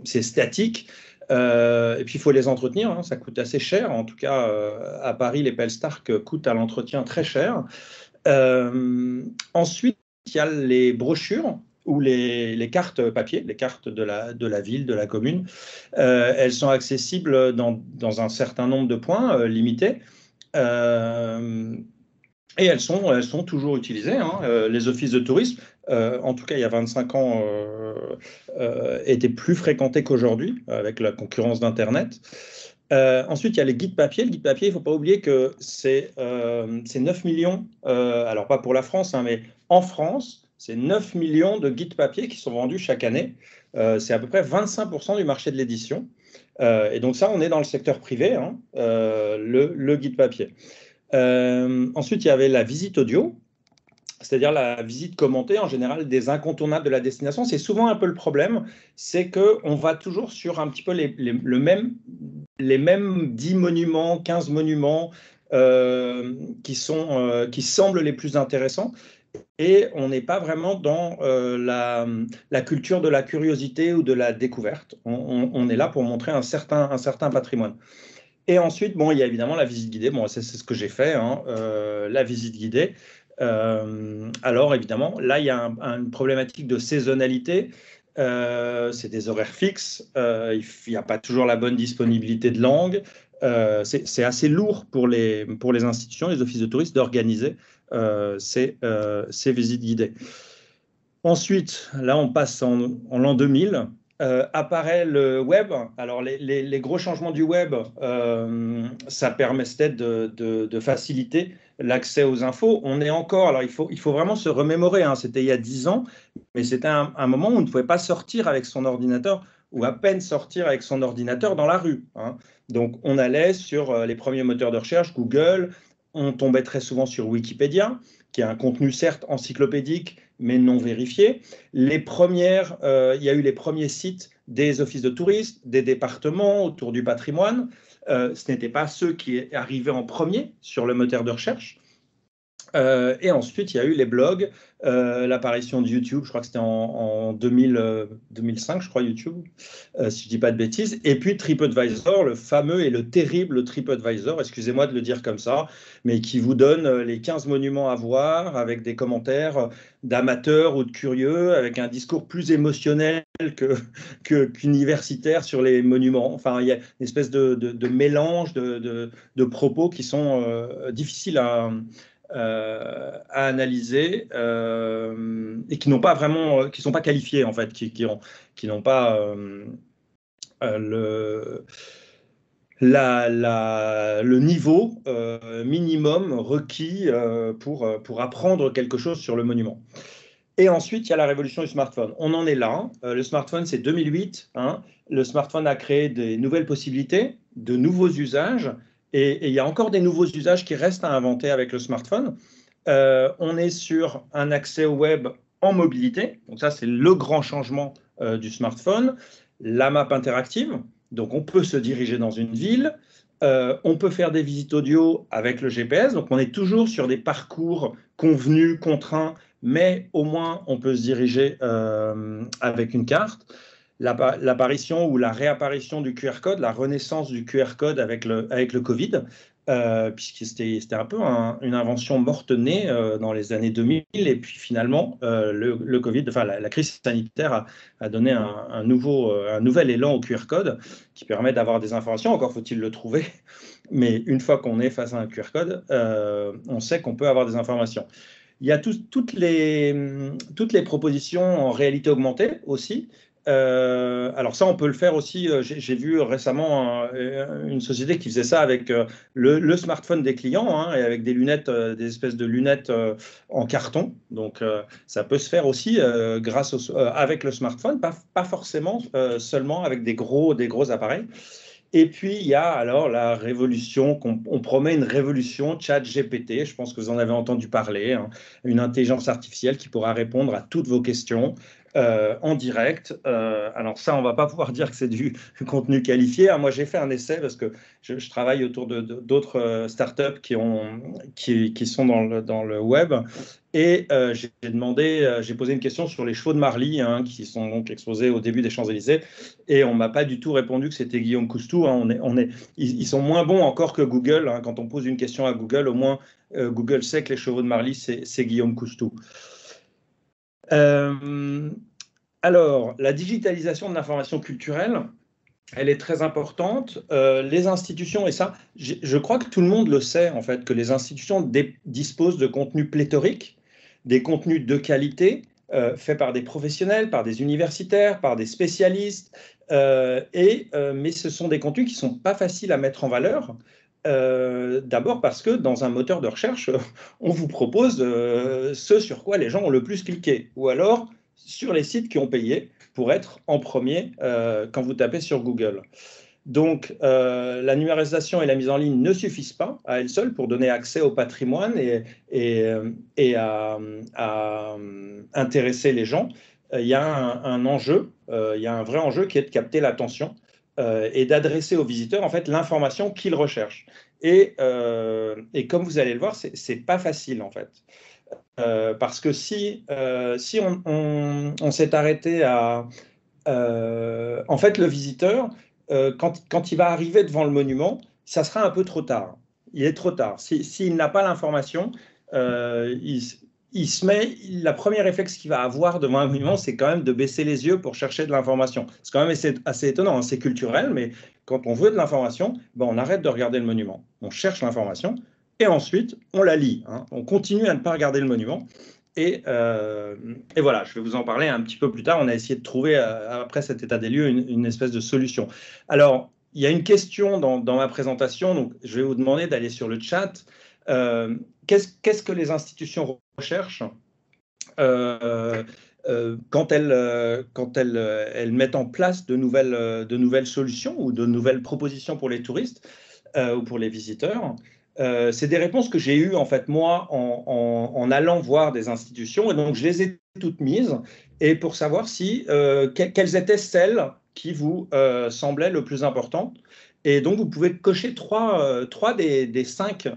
c'est statique, et puis il faut les entretenir, ça coûte assez cher. En tout cas, à Paris, les Pelstark coûtent à l'entretien très cher. Ensuite, il y a les brochures ou les cartes papier, les cartes de la ville, de la commune. Elles sont accessibles dans un certain nombre de points limités. Et elles sont toujours utilisées. Les offices de tourisme, en tout cas il y a 25 ans, étaient plus fréquentés qu'aujourd'hui avec la concurrence d'Internet. Ensuite, il y a les guides papier. Le guide papier, il ne faut pas oublier que c'est 9 millions, alors pas pour la France, mais en France, c'est 9 millions de guides papier qui sont vendus chaque année. C'est à peu près 25% du marché de l'édition. Et donc ça, on est dans le secteur privé, le guide papier. Ensuite, il y avait la visite audio, c'est-à-dire la visite commentée en général des incontournables de la destination. C'est souvent un peu le problème, c'est qu'on va toujours sur un petit peu les mêmes 10 monuments, 15 monuments qui semblent les plus intéressants. Et on n'est pas vraiment dans la culture de la curiosité ou de la découverte. On est là pour montrer un certain patrimoine. Et ensuite, il y a évidemment la visite guidée. C'est ce que j'ai fait, la visite guidée. Alors évidemment, là, il y a une problématique de saisonnalité. C'est des horaires fixes, il n'y a pas toujours la bonne disponibilité de langue. C'est assez lourd pour les institutions, les offices de tourisme, d'organiser ces visites guidées. Ensuite, là, on passe en l'an 2000. Apparaît le web. Alors, les gros changements du web, ça permettait de faciliter l'accès aux infos. On est encore, alors il faut vraiment se remémorer, hein, c'était il y a 10 ans, mais c'était un moment où on ne pouvait pas sortir avec son ordinateur, ou à peine sortir avec son ordinateur dans la rue, hein. Donc, on allait sur les premiers moteurs de recherche, Google, on tombait très souvent sur Wikipédia, qui a un contenu certes encyclopédique, mais non vérifié. Il y a eu les premiers sites des offices de tourisme, des départements autour du patrimoine. Ce n'étaient pas ceux qui arrivaient en premier sur le moteur de recherche. Et ensuite, il y a eu les blogs, l'apparition de YouTube, je crois que c'était en 2005, je crois, YouTube, si je ne dis pas de bêtises. Et puis TripAdvisor, le fameux et le terrible TripAdvisor, excusez-moi de le dire comme ça, mais qui vous donne les 15 monuments à voir avec des commentaires d'amateurs ou de curieux, avec un discours plus émotionnel qu'universitaire sur les monuments. Enfin, il y a une espèce de mélange de propos qui sont difficiles à analyser et qui n'ont pas vraiment, qui sont pas qualifiés en fait, qui n'ont pas le niveau minimum requis pour apprendre quelque chose sur le monument. Et ensuite, il y a la révolution du smartphone. On en est là. Le smartphone, c'est 2008. Hein. Le smartphone a créé des nouvelles possibilités, de nouveaux usages. Et il y a encore des nouveaux usages qui restent à inventer avec le smartphone. On est sur un accès au web en mobilité. Donc ça, c'est le grand changement du smartphone. La map interactive. Donc on peut se diriger dans une ville. On peut faire des visites audio avec le GPS. Donc on est toujours sur des parcours convenus, contraints, mais au moins on peut se diriger avec une carte. L'apparition ou la réapparition du QR code, la renaissance du QR code avec le Covid, puisque c'était un peu une invention morte-née dans les années 2000, et puis finalement, le Covid, enfin la crise sanitaire a donné un nouvel élan au QR code qui permet d'avoir des informations, encore faut-il le trouver, mais une fois qu'on est face à un QR code, on sait qu'on peut avoir des informations. Il y a toutes les propositions en réalité augmentée aussi. Alors ça, on peut le faire aussi. J'ai vu récemment une société qui faisait ça avec le smartphone des clients, hein, et avec des lunettes, des espèces de lunettes en carton. Donc ça peut se faire aussi avec le smartphone, pas forcément seulement avec des gros appareils. Et puis, il y a alors la révolution, on promet une révolution ChatGPT, je pense que vous en avez entendu parler, hein, une intelligence artificielle qui pourra répondre à toutes vos questions en direct. Alors ça, on ne va pas pouvoir dire que c'est du contenu qualifié. Hein. Moi, j'ai fait un essai parce que je travaille autour d'autres startups qui sont dans le web. Et j'ai posé une question sur les chevaux de Marly, hein, qui sont donc exposés au début des Champs-Élysées, et on ne m'a pas du tout répondu que c'était Guillaume Coustou. Hein. Ils sont moins bons encore que Google. Hein. Quand on pose une question à Google, au moins Google sait que les chevaux de Marly, c'est Guillaume Coustou. Alors, la digitalisation de l'information culturelle, elle est très importante. Les institutions, et ça, je crois que tout le monde le sait, en fait, que les institutions disposent de contenus pléthoriques, des contenus de qualité, faits par des professionnels, par des universitaires, par des spécialistes, mais ce sont des contenus qui ne sont pas faciles à mettre en valeur. D'abord parce que dans un moteur de recherche, on vous propose ce sur quoi les gens ont le plus cliqué, ou alors sur les sites qui ont payé pour être en premier quand vous tapez sur Google. Donc, la numérisation et la mise en ligne ne suffisent pas à elles seules pour donner accès au patrimoine et à intéresser les gens. Il y a un enjeu, il y a un vrai enjeu qui est de capter l'attention et d'adresser aux visiteurs en fait l'information qu'ils recherchent. Et comme vous allez le voir, c'est pas facile en fait. Parce que si on s'est arrêté à... en fait, le visiteur, quand il va arriver devant le monument, ça sera un peu trop tard. Il est trop tard. S'il n'a pas l'information, la première réflexe qu'il va avoir devant un monument, c'est quand même de baisser les yeux pour chercher de l'information. C'est quand même assez étonnant, hein, c'est culturel, mais quand on veut de l'information, ben on arrête de regarder le monument. On cherche l'information et ensuite, on la lit. Hein. On continue à ne pas regarder le monument. Et voilà, je vais vous en parler un petit peu plus tard. On a essayé de trouver, après cet état des lieux, une espèce de solution. Alors, il y a une question dans ma présentation, donc je vais vous demander d'aller sur le chat. Qu'est-ce que les institutions recherchent quand elles mettent en place de nouvelles solutions ou de nouvelles propositions pour les touristes ou pour les visiteurs? C'est des réponses que j'ai eues, en fait, moi, en allant voir des institutions. Et donc, je les ai toutes mises et pour savoir quelles étaient celles qui vous semblaient le plus importantes. Et donc, vous pouvez cocher trois des cinq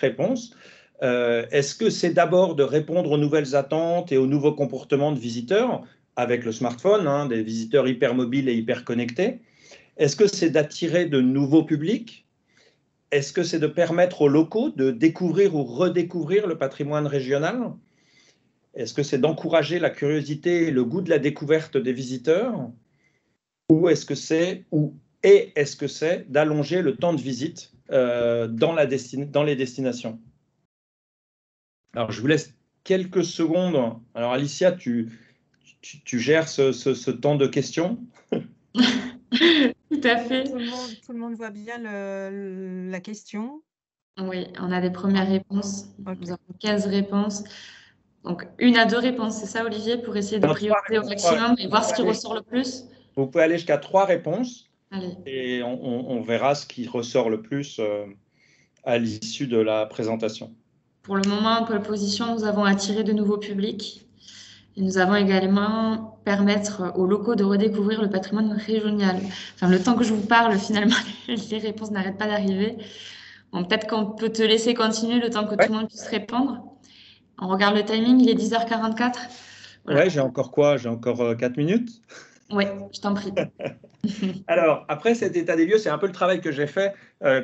réponses. Est-ce que c'est d'abord de répondre aux nouvelles attentes et aux nouveaux comportements de visiteurs avec le smartphone, hein, des visiteurs hyper mobiles et hyper connectés? Est-ce que c'est d'attirer de nouveaux publics? Est-ce que c'est de permettre aux locaux de découvrir ou redécouvrir le patrimoine régional? Est-ce que c'est d'encourager la curiosité et le goût de la découverte des visiteurs? Ou est-ce que c'est d'allonger le temps de visite dans les destinations? Alors, je vous laisse quelques secondes. Alors, Alicia, tu gères ce temps de questions? Tout à fait. Tout le monde voit bien la question? Oui, on a des premières réponses. Okay. Nous avons 15 réponses. Donc, 1 à 2 réponses, c'est ça, Olivier, pour essayer de prioriser au maximum et voir ce qui ressort le plus? Vous pouvez aller jusqu'à 3 réponses. Allez. Et on verra ce qui ressort le plus à l'issue de la présentation. Pour le moment, en pole position, nous avons attiré de nouveaux publics. Et nous avons également permettre aux locaux de redécouvrir le patrimoine régional. Enfin, le temps que je vous parle, finalement, les réponses n'arrêtent pas d'arriver. Bon, peut-être qu'on peut te laisser continuer le temps que tout le monde puisse répondre. On regarde le timing, il est 10h44. Voilà. Ouais, j'ai encore quoi? J'ai encore 4 minutes? Oui, je t'en prie. Alors, après cet état des lieux, c'est un peu le travail que j'ai fait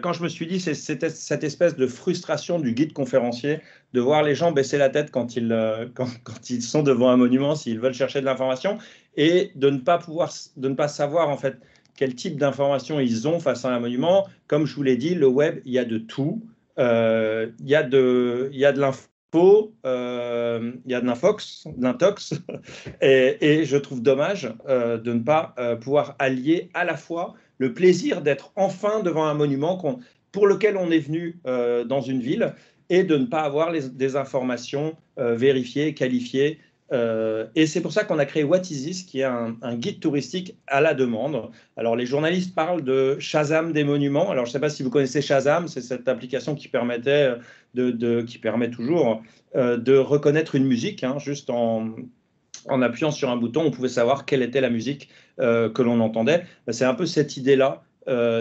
quand je me suis dit, c'était cette espèce de frustration du guide conférencier de voir les gens baisser la tête quand ils sont devant un monument, s'ils veulent chercher de l'information, et de ne pas savoir en fait quel type d'information ils ont face à un monument. Comme je vous l'ai dit, le web, il y a de tout. Il y a de l'info. Il y a de l'intox, et je trouve dommage de ne pas pouvoir allier à la fois le plaisir d'être enfin devant un monument pour lequel on est venu dans une ville et de ne pas avoir des informations vérifiées, qualifiées. Et c'est pour ça qu'on a créé What Is This, qui est un guide touristique à la demande. Alors, les journalistes parlent de Shazam des monuments. Alors, je ne sais pas si vous connaissez Shazam, c'est cette application qui permettait qui permet toujours de reconnaître une musique, hein, juste en appuyant sur un bouton, on pouvait savoir quelle était la musique que l'on entendait. C'est un peu cette idée-là,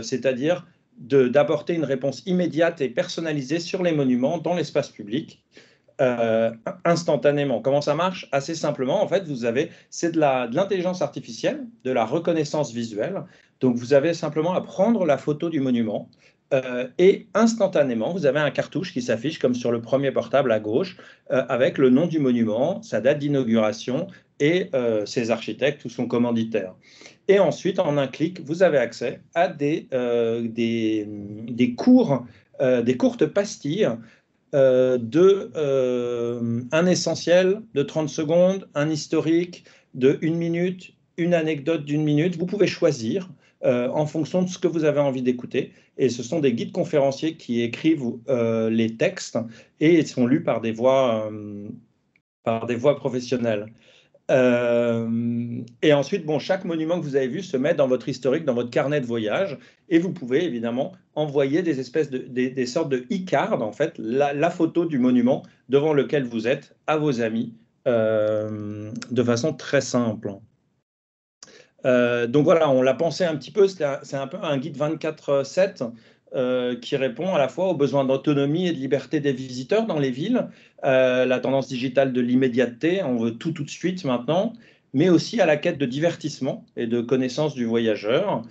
c'est-à-dire d'apporter une réponse immédiate et personnalisée sur les monuments dans l'espace public. Instantanément. Comment ça marche? Assez simplement, en fait, c'est de l'intelligence artificielle, de la reconnaissance visuelle. Donc, vous avez simplement à prendre la photo du monument et instantanément, vous avez un cartouche qui s'affiche comme sur le premier portable à gauche avec le nom du monument, sa date d'inauguration et ses architectes ou son commanditaire. Et ensuite, en un clic, vous avez accès à des courtes pastilles un essentiel de 30 secondes, un historique de 1 minute, une anecdote d'1 minute. Vous pouvez choisir en fonction de ce que vous avez envie d'écouter. Et ce sont des guides conférenciers qui écrivent les textes et ils sont lus par des voix professionnelles. Et ensuite, chaque monument que vous avez vu se met dans votre historique, dans votre carnet de voyage, et vous pouvez évidemment envoyer des espèces des sortes de e-cards, en fait, la photo du monument devant lequel vous êtes à vos amis de façon très simple. Donc voilà, on l'a pensé un petit peu, c'est un peu un guide 24/7 qui répond à la fois aux besoins d'autonomie et de liberté des visiteurs dans les villes, la tendance digitale de l'immédiateté, on veut tout de suite maintenant, mais aussi à la quête de divertissement et de connaissance du voyageur.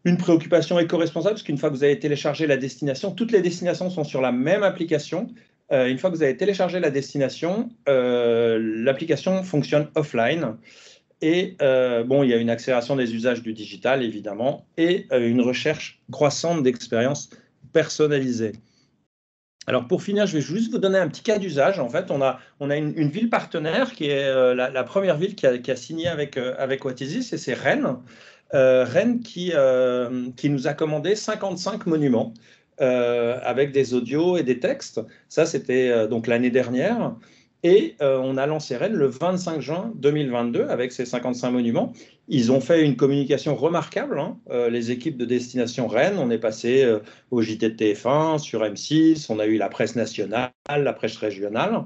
Une préoccupation éco-responsable, parce qu'une fois que vous avez téléchargé la destination, toutes les destinations sont sur la même application, une fois que vous avez téléchargé la destination, l'application fonctionne offline. Et bon, il y a une accélération des usages du digital, évidemment, et une recherche croissante d'expériences personnalisées. Alors, pour finir, je vais juste vous donner un petit cas d'usage. En fait, on a une ville partenaire qui est la première ville qui a signé avec What Is This, et c'est Rennes. Rennes qui nous a commandé 55 monuments avec des audios et des textes. Ça, c'était donc l'année dernière. Et on a lancé Rennes le 25 juin 2022 avec ces 55 monuments. Ils ont fait une communication remarquable, hein, les équipes de Destination Rennes. On est passé au JT de TF1, sur M6, on a eu la presse nationale, la presse régionale.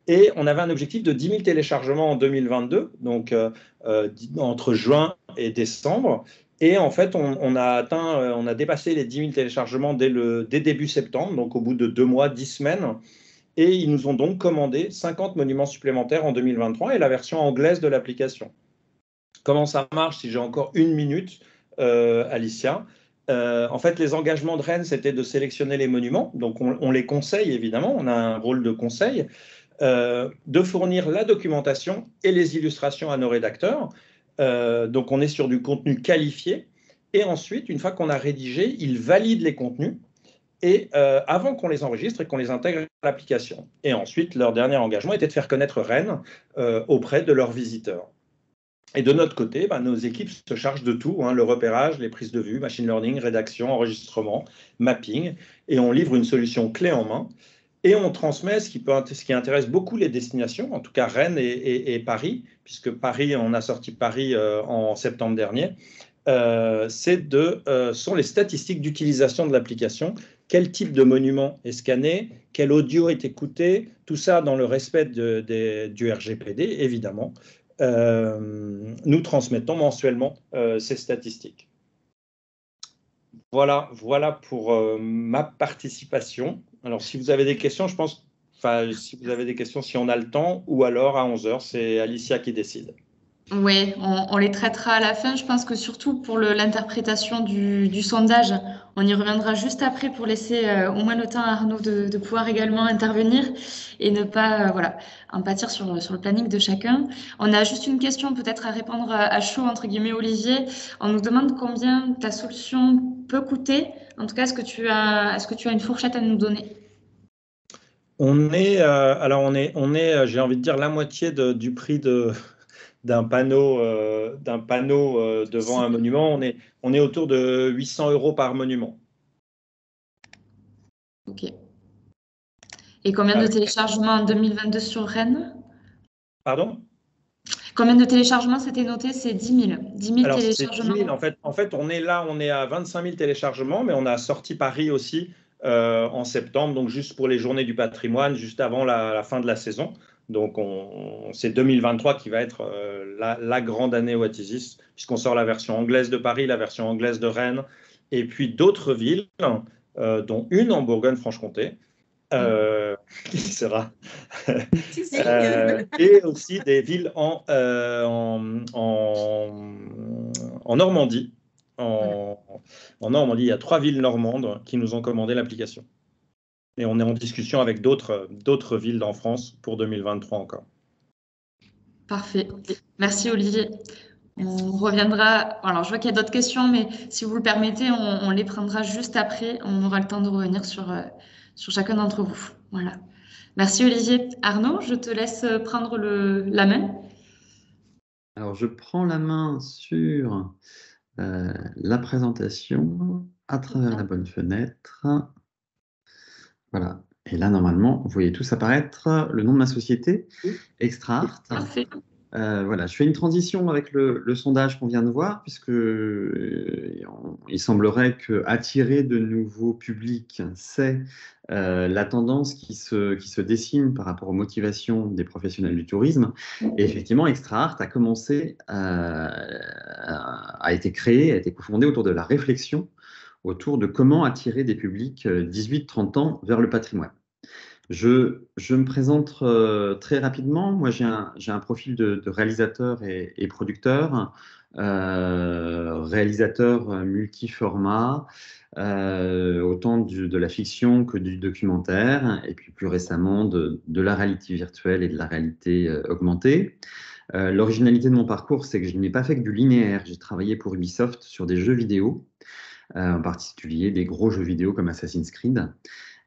Et on avait un objectif de 10 000 téléchargements en 2022, donc entre juin et décembre. Et en fait, on a dépassé les 10 000 téléchargements dès début septembre, donc au bout de 2 mois, 10 semaines. Et ils nous ont donc commandé 50 monuments supplémentaires en 2023 et la version anglaise de l'application. Comment ça marche, si j'ai encore 1 minute, Alicia? En fait, les engagements de Rennes, c'était de sélectionner les monuments. Donc, on les conseille, évidemment. On a un rôle de conseil. De fournir la documentation et les illustrations à nos rédacteurs. Donc, on est sur du contenu qualifié. Et ensuite, une fois qu'on a rédigé, ils valident les contenus. Et avant qu'on les enregistre et qu'on les intègre à l'application. Et ensuite, leur dernier engagement était de faire connaître Rennes auprès de leurs visiteurs. Et de notre côté, nos équipes se chargent de tout, hein, le repérage, les prises de vue, machine learning, rédaction, enregistrement, mapping, et on livre une solution clé en main. Et on transmet ce qui intéresse beaucoup les destinations, en tout cas Rennes et Paris, puisque Paris, on a sorti Paris en septembre dernier. Sont les statistiques d'utilisation de l'application. Quel type de monument est scanné, quel audio est écouté, tout ça dans le respect du RGPD, évidemment. Nous transmettons mensuellement ces statistiques. Voilà pour ma participation. Alors, si vous avez des questions, si vous avez des questions, si on a le temps, ou alors à 11h, c'est Alicia qui décide. Oui, on les traitera à la fin. Je pense que surtout pour l'interprétation du sondage, on y reviendra juste après pour laisser au moins le temps à Arnaud de pouvoir également intervenir et ne pas en pâtir sur le planning de chacun. On a juste une question peut-être à répondre à chaud, entre guillemets, Olivier. On nous demande combien ta solution peut coûter. En tout cas, est-ce que tu as une fourchette à nous donner? On est, j'ai envie de dire, la moitié du prix d'un panneau devant un monument. On est autour de 800 € par monument. Ok. Et combien de téléchargements en 2022 sur Rennes? Pardon? Combien de téléchargements c'était noté? C'est 10 000. 10 000 Alors, téléchargements. 10 000, en fait, on est à 25 000 téléchargements, mais on a sorti Paris aussi en septembre, donc juste pour les journées du patrimoine, juste avant la fin de la saison. Donc, c'est 2023 qui va être la grande année What Is This, puisqu'on sort la version anglaise de Paris, la version anglaise de Rennes, et puis d'autres villes, dont une en Bourgogne-Franche-Comté, qui sera, et aussi des villes en Normandie. En Normandie, il y a 3 villes normandes qui nous ont commandé l'application. Et on est en discussion avec d'autres villes en France pour 2023 encore. Parfait. Merci Olivier. On reviendra. Alors, je vois qu'il y a d'autres questions, mais si vous le permettez, on les prendra juste après. On aura le temps de revenir sur chacun d'entre vous. Voilà. Merci Olivier. Arnaud, je te laisse prendre la main. Alors, je prends la main sur la présentation à travers la bonne fenêtre. Voilà. Et là, normalement, vous voyez tous apparaître le nom de ma société, ExtraArt. Parfait. Voilà, je fais une transition avec le sondage qu'on vient de voir, puisque il semblerait qu'attirer de nouveaux publics, c'est la tendance qui se dessine par rapport aux motivations des professionnels du tourisme. Et effectivement, ExtraArt a commencé, a été créé, a été cofondé autour de la réflexion autour de comment attirer des publics 18-30 ans vers le patrimoine. Je me présente très rapidement. Moi, j'ai un profil de réalisateur et producteur. réalisateur multiformat, autant de la fiction que du documentaire, et puis plus récemment de la réalité virtuelle et de la réalité augmentée. L'originalité de mon parcours, c'est que je n'ai pas fait que du linéaire. J'ai travaillé pour Ubisoft sur des jeux vidéo, en particulier des gros jeux vidéo comme Assassin's Creed.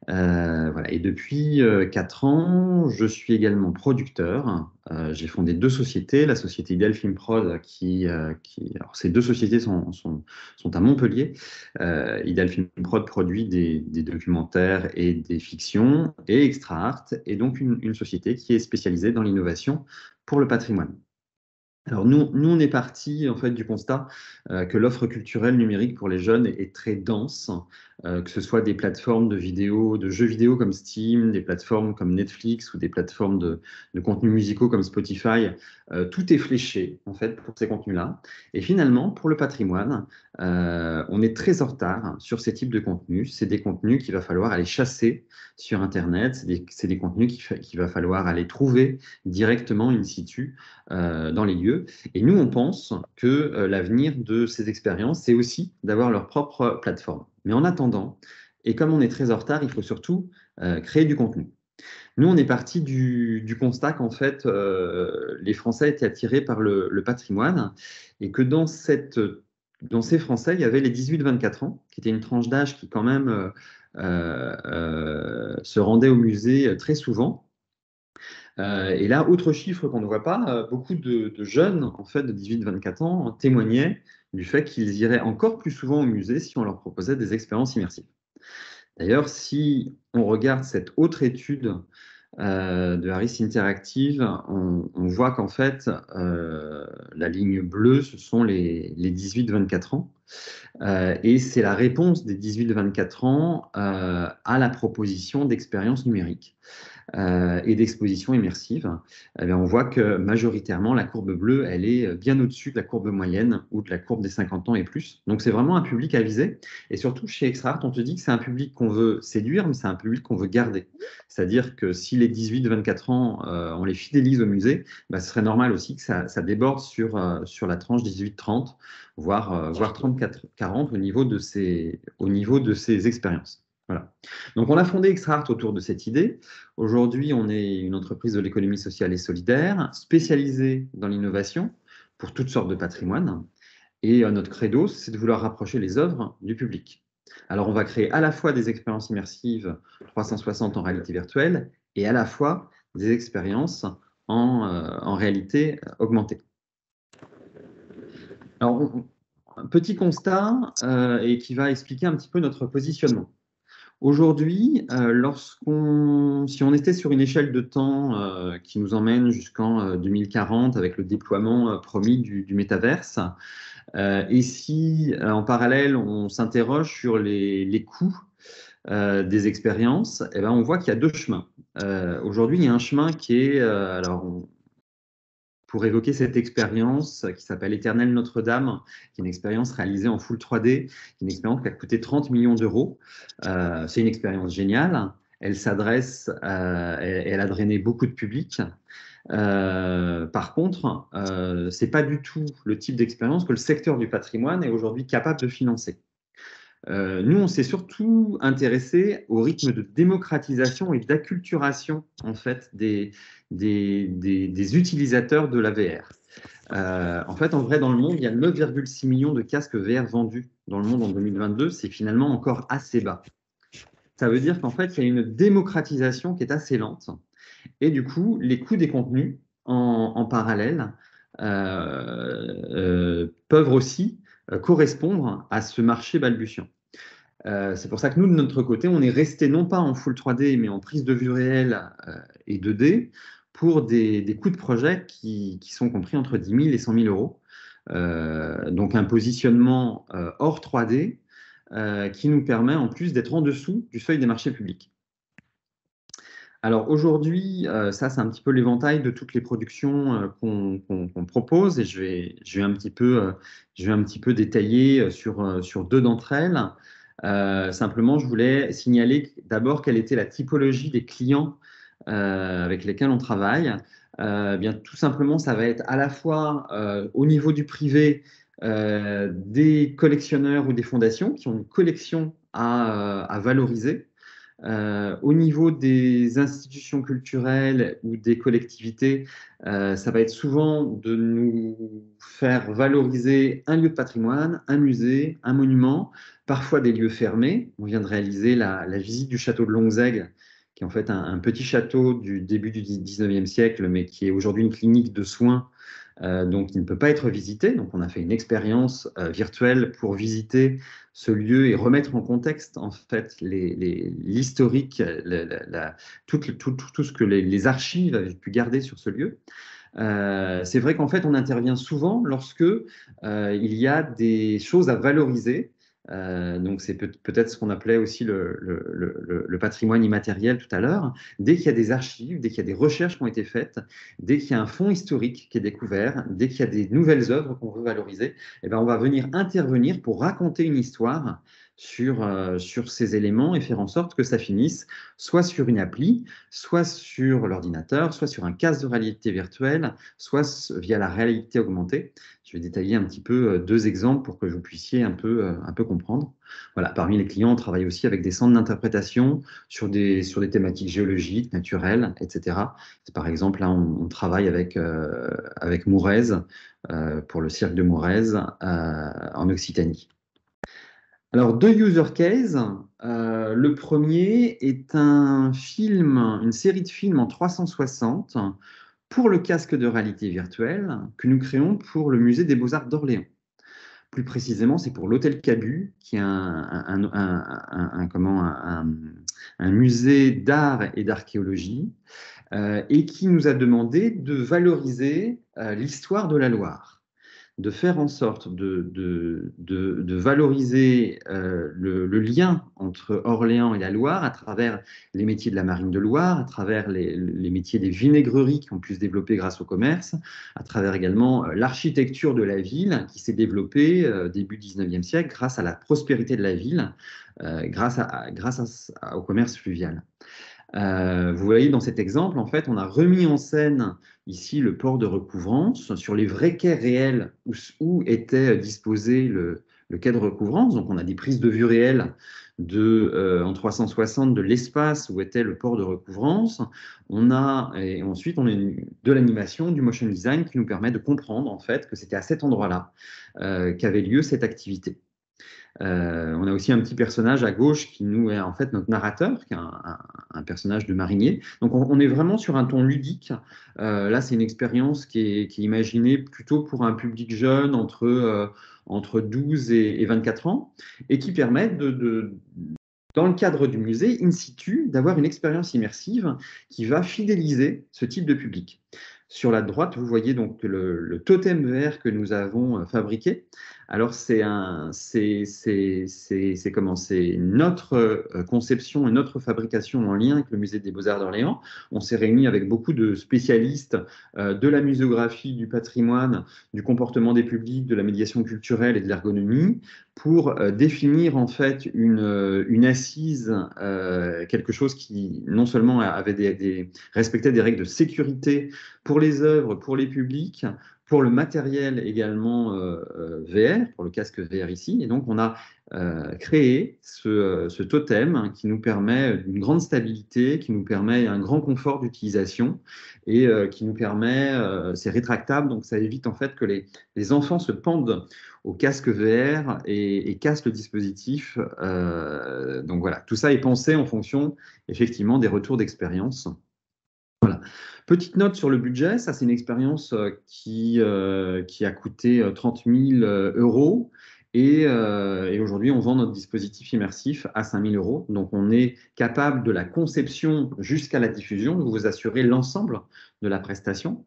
Voilà. Et depuis 4 ans, je suis également producteur. J'ai fondé 2 sociétés, la société Ideal Film Prod, alors ces 2 sociétés sont à Montpellier. Ideal Film Prod produit des documentaires et des fictions, et Extra Art est donc une société qui est spécialisée dans l'innovation pour le patrimoine. Alors nous, on est parti en fait du constat que l'offre culturelle numérique pour les jeunes est très dense, que ce soit des plateformes de jeux vidéo comme Steam, des plateformes comme Netflix ou des plateformes de contenus musicaux comme Spotify. Tout est fléché en fait pour ces contenus-là. Et finalement, pour le patrimoine, on est très en retard sur ces types de contenus. C'est des contenus qu'il va falloir aller chasser sur Internet. C'est des contenus qu'il va falloir aller trouver directement in situ dans les lieux. Et nous, on pense que l'avenir de ces expériences, c'est aussi d'avoir leur propre plateforme. Mais en attendant, et comme on est très en retard, il faut surtout créer du contenu. Nous, on est parti du constat qu'en fait, les Français étaient attirés par le patrimoine et que dans ces Français, il y avait les 18-24 ans, qui était une tranche d'âge qui quand même se rendait au musée très souvent. Et là, autre chiffre qu'on ne voit pas, beaucoup de jeunes en fait, de 18-24 ans témoignaient du fait qu'ils iraient encore plus souvent au musée si on leur proposait des expériences immersives. D'ailleurs, si on regarde cette autre étude de Harris Interactive, on voit qu'en fait, la ligne bleue, ce sont les 18-24 ans. Et c'est la réponse des 18-24 ans à la proposition d'expériences numériques et d'exposition immersive. Eh bien, on voit que majoritairement, la courbe bleue, elle est bien au-dessus de la courbe moyenne ou de la courbe des 50 ans et plus. Donc, c'est vraiment un public à viser. Et surtout, chez Extra Art, on te dit que c'est un public qu'on veut séduire, mais c'est un public qu'on veut garder. C'est-à-dire que si les 18-24 ans, on les fidélise au musée, bah, ce serait normal aussi que ça déborde sur la tranche 18-30, voire 34-40 au niveau de ces expériences. Voilà. Donc, on a fondé Extra Art autour de cette idée. Aujourd'hui, on est une entreprise de l'économie sociale et solidaire, spécialisée dans l'innovation pour toutes sortes de patrimoine. Et notre credo, c'est de vouloir rapprocher les œuvres du public. Alors, on va créer à la fois des expériences immersives 360 en réalité virtuelle et à la fois des expériences en réalité augmentée. Alors, un petit constat et qui va expliquer un petit peu notre positionnement. Aujourd'hui, si on était sur une échelle de temps qui nous emmène jusqu'en 2040 avec le déploiement promis du métaverse, et si en parallèle on s'interroge sur les coûts des expériences, eh ben, on voit qu'il y a 2 chemins. Aujourd'hui, il y a un chemin qui est, pour évoquer cette expérience qui s'appelle Éternel Notre-Dame, qui est une expérience réalisée en full 3D, une expérience qui a coûté 30 millions d'euros. C'est une expérience géniale. Elle s'adresse, elle a drainé beaucoup de public. Par contre, ce n'est pas du tout le type d'expérience que le secteur du patrimoine est aujourd'hui capable de financer. Nous, on s'est surtout intéressé au rythme de démocratisation et d'acculturation en fait, des utilisateurs de la VR. En fait, en vrai, dans le monde, il y a 9,6 millions de casques VR vendus dans le monde en 2022. C'est finalement encore assez bas. Ça veut dire qu'en fait, il y a une démocratisation qui est assez lente. Et du coup, les coûts des contenus en parallèle peuvent aussi correspondre à ce marché balbutiant. C'est pour ça que nous, de notre côté, on est resté non pas en full 3D, mais en prise de vue réelle et 2D pour des coûts de projet qui sont compris entre 10 000 et 100 000 euros. Donc un positionnement hors 3D qui nous permet en plus d'être en dessous du seuil des marchés publics. Alors aujourd'hui, ça c'est un petit peu l'éventail de toutes les productions qu'on propose et je vais un petit peu détailler sur 2 d'entre elles. Simplement, je voulais signaler d'abord quelle était la typologie des clients avec lesquels on travaille. bien, tout simplement, ça va être à la fois au niveau du privé, des collectionneurs ou des fondations qui ont une collection à valoriser. Au niveau des institutions culturelles ou des collectivités, ça va être souvent de nous faire valoriser un lieu de patrimoine, un musée, un monument, parfois des lieux fermés. On vient de réaliser la visite du château de Longzègue, qui est en fait un petit château du début du 19e siècle, mais qui est aujourd'hui une clinique de soins, donc il ne peut pas être visité. Donc on a fait une expérience virtuelle pour visiter ce lieu et remettre en contexte en fait l'historique, tout ce que les archives avaient pu garder sur ce lieu. C'est vrai qu'en fait on intervient souvent lorsque il y a des choses à valoriser. Donc c'est peut-être ce qu'on appelait aussi le patrimoine immatériel tout à l'heure. Dès qu'il y a des archives, dès qu'il y a des recherches qui ont été faites, dès qu'il y a un fonds historique qui est découvert, dès qu'il y a des nouvelles œuvres qu'on veut valoriser, eh ben, on va venir intervenir pour raconter une histoire sur ces éléments et faire en sorte que ça finisse soit sur une appli, soit sur l'ordinateur, soit sur un casque de réalité virtuelle, soit via la réalité augmentée. Je vais détailler un petit peu deux exemples pour que vous puissiez un peu comprendre. Voilà, parmi les clients, on travaille aussi avec des centres d'interprétation sur des thématiques géologiques, naturelles, etc. Par exemple, là, on travaille avec Mourez, pour le cirque de Mourez, en Occitanie. Alors, deux user cases. Le premier est une série de films en 360 pour le casque de réalité virtuelle que nous créons pour le musée des Beaux-Arts d'Orléans. Plus précisément, c'est pour l'Hôtel Cabu, qui est un musée d'art et d'archéologie, et qui nous a demandé de valoriser l'histoire de la Loire, de faire en sorte de valoriser le lien entre Orléans et la Loire à travers les métiers de la marine de Loire, à travers les métiers des vinaigreries qui ont pu se développer grâce au commerce, à travers également l'architecture de la ville qui s'est développée début 19e siècle grâce à la prospérité de la ville, grâce au commerce fluvial. Vous voyez dans cet exemple, en fait, on a remis en scène ici le port de recouvrance sur les vrais quais réels où était disposé le quai de recouvrance. Donc, on a des prises de vue réelles en 360 de l'espace où était le port de recouvrance. Et ensuite, on a de l'animation, du motion design qui nous permet de comprendre en fait que c'était à cet endroit-là qu'avait lieu cette activité. On a aussi un petit personnage à gauche qui nous est en fait notre narrateur, qui est un personnage de marinier. Donc on est vraiment sur un ton ludique. Là, c'est une expérience qui est imaginée plutôt pour un public jeune entre 12 et 24 ans et qui permet dans le cadre du musée, in situ, d'avoir une expérience immersive qui va fidéliser ce type de public. Sur la droite, vous voyez donc le totem VR que nous avons fabriqué. Alors, c'est notre conception et notre fabrication en lien avec le Musée des Beaux-Arts d'Orléans. On s'est réunis avec beaucoup de spécialistes de la muséographie, du patrimoine, du comportement des publics, de la médiation culturelle et de l'ergonomie pour définir en fait une assise, quelque chose qui non seulement respectait des règles de sécurité pour les œuvres, pour les publics, pour le matériel également VR, pour le casque VR ici. Et donc, on a créé ce totem qui nous permet une grande stabilité, qui nous permet un grand confort d'utilisation et qui nous permet, c'est rétractable, donc ça évite en fait que les enfants se pendent au casque VR et cassent le dispositif. Donc voilà, tout ça est pensé en fonction effectivement des retours d'expérience. Voilà. Petite note sur le budget, ça c'est une expérience qui a coûté 30 000 euros et aujourd'hui on vend notre dispositif immersif à 5 000 euros. Donc on est capable de la conception jusqu'à la diffusion de vous assurer l'ensemble de la prestation.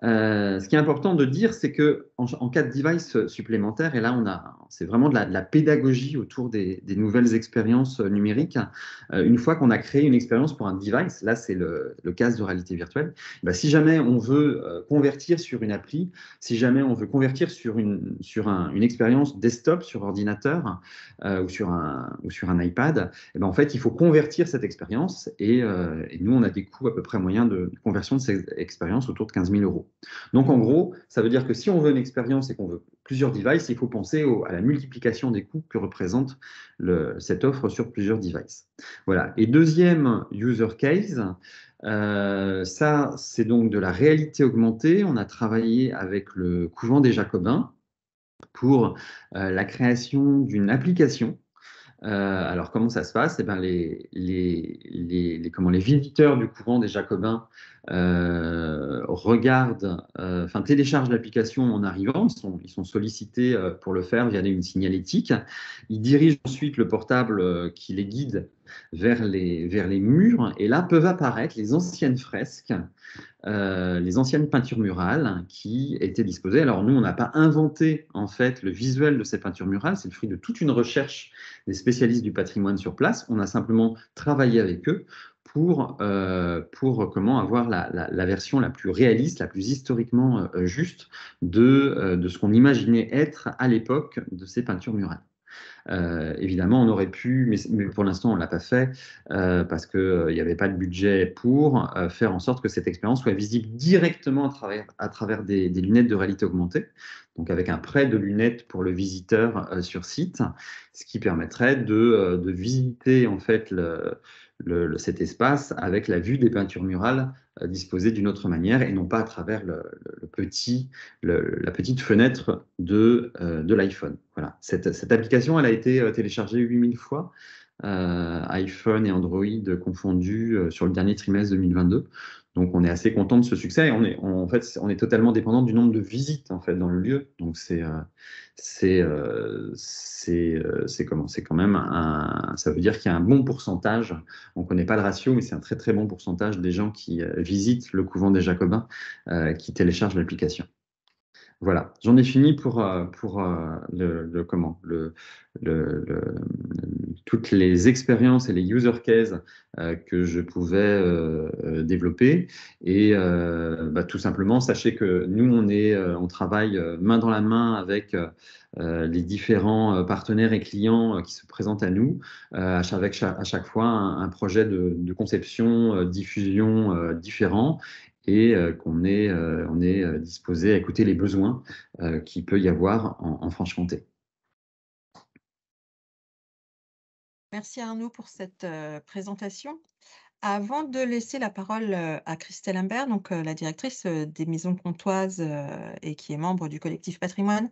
Ce qui est important de dire, c'est que en cas de device supplémentaire, et là c'est vraiment de la pédagogie autour des nouvelles expériences numériques. Une fois qu'on a créé une expérience pour un device, là c'est le cas de réalité virtuelle, bah, si jamais on veut convertir sur une appli, si jamais on veut convertir sur une expérience desktop, sur ordinateur ou sur un iPad, et ben en fait il faut convertir cette expérience et nous on a des coûts à peu près moyens de conversion de cette expérience autour de 15 000 €. Donc, en gros, ça veut dire que si on veut une expérience et qu'on veut plusieurs devices, il faut penser à la multiplication des coûts que représente cette offre sur plusieurs devices. Voilà. Et deuxième user case, ça, c'est donc de la réalité augmentée. On a travaillé avec le couvent des Jacobins pour la création d'une application. Alors, comment ça se passe? Eh ben, les visiteurs du couvent des Jacobins téléchargent l'application en arrivant. Ils sont sollicités pour le faire via une signalétique. Ils dirigent ensuite le portable qui les guide vers les murs. Et là peuvent apparaître les anciennes fresques, les anciennes peintures murales qui étaient disposées. Alors nous, on n'a pas inventé en fait le visuel de ces peintures murales, c'est le fruit de toute une recherche des spécialistes du patrimoine sur place. On a simplement travaillé avec eux pour comment avoir la version la plus réaliste, la plus historiquement juste de ce qu'on imaginait être à l'époque de ces peintures murales. Évidemment, on aurait pu, mais pour l'instant, on ne l'a pas fait parce qu'il n'y avait pas de budget pour faire en sorte que cette expérience soit visible directement à travers des lunettes de réalité augmentée, donc avec un prêt de lunettes pour le visiteur sur site, ce qui permettrait de visiter en fait cet espace avec la vue des peintures murales disposées d'une autre manière et non pas à travers la petite fenêtre de l'iPhone. Voilà. Cette application, elle a été téléchargée 8000 fois, iPhone et Android confondus sur le dernier trimestre 2022. Donc, on est assez content de ce succès et on est totalement dépendant du nombre de visites en fait dans le lieu. Donc, c'est quand même ça veut dire qu'il y a un bon pourcentage. On ne connaît pas le ratio, mais c'est un très très bon pourcentage des gens qui visitent le couvent des Jacobins qui téléchargent l'application. Voilà, j'en ai fini pour toutes les expériences et les user cases que je pouvais développer. Et tout simplement, sachez que nous, on travaille main dans la main avec les différents partenaires et clients qui se présentent à nous, avec à chaque fois un projet de conception, diffusion différent. Et on est disposé à écouter les besoins qu'il peut y avoir en Franche-Comté. Merci Arnaud pour cette présentation. Avant de laisser la parole à Christelle Imbert, donc la directrice des Maisons Comtoises et qui est membre du collectif Patrimoine,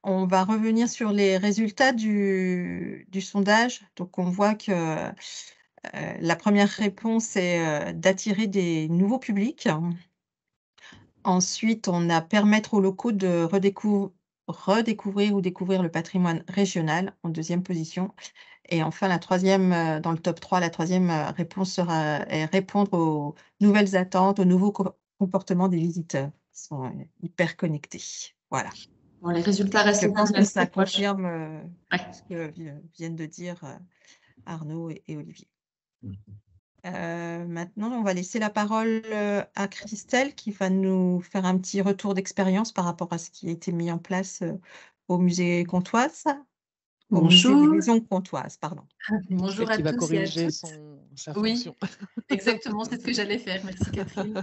on va revenir sur les résultats du sondage. Donc on voit que la première réponse est d'attirer des nouveaux publics. Ensuite, on a permettre aux locaux de redécouvrir ou découvrir le patrimoine régional en deuxième position. Et enfin, la troisième, dans le top 3, la troisième réponse est répondre aux nouvelles attentes, aux nouveaux comportements des visiteurs qui sont hyper connectés. Voilà. Bon, les résultats restent ça confirme ce que viennent de dire Arnaud et Olivier. Maintenant, on va laisser la parole à Christelle qui va nous faire un petit retour d'expérience par rapport à ce qui a été mis en place au musée Comtoise. Bonjour. Au musée des Maisons Comtoises, pardon. Bonjour à tous. Qui va corriger sa fonction. Oui, exactement, c'est ce que j'allais faire. Merci Catherine.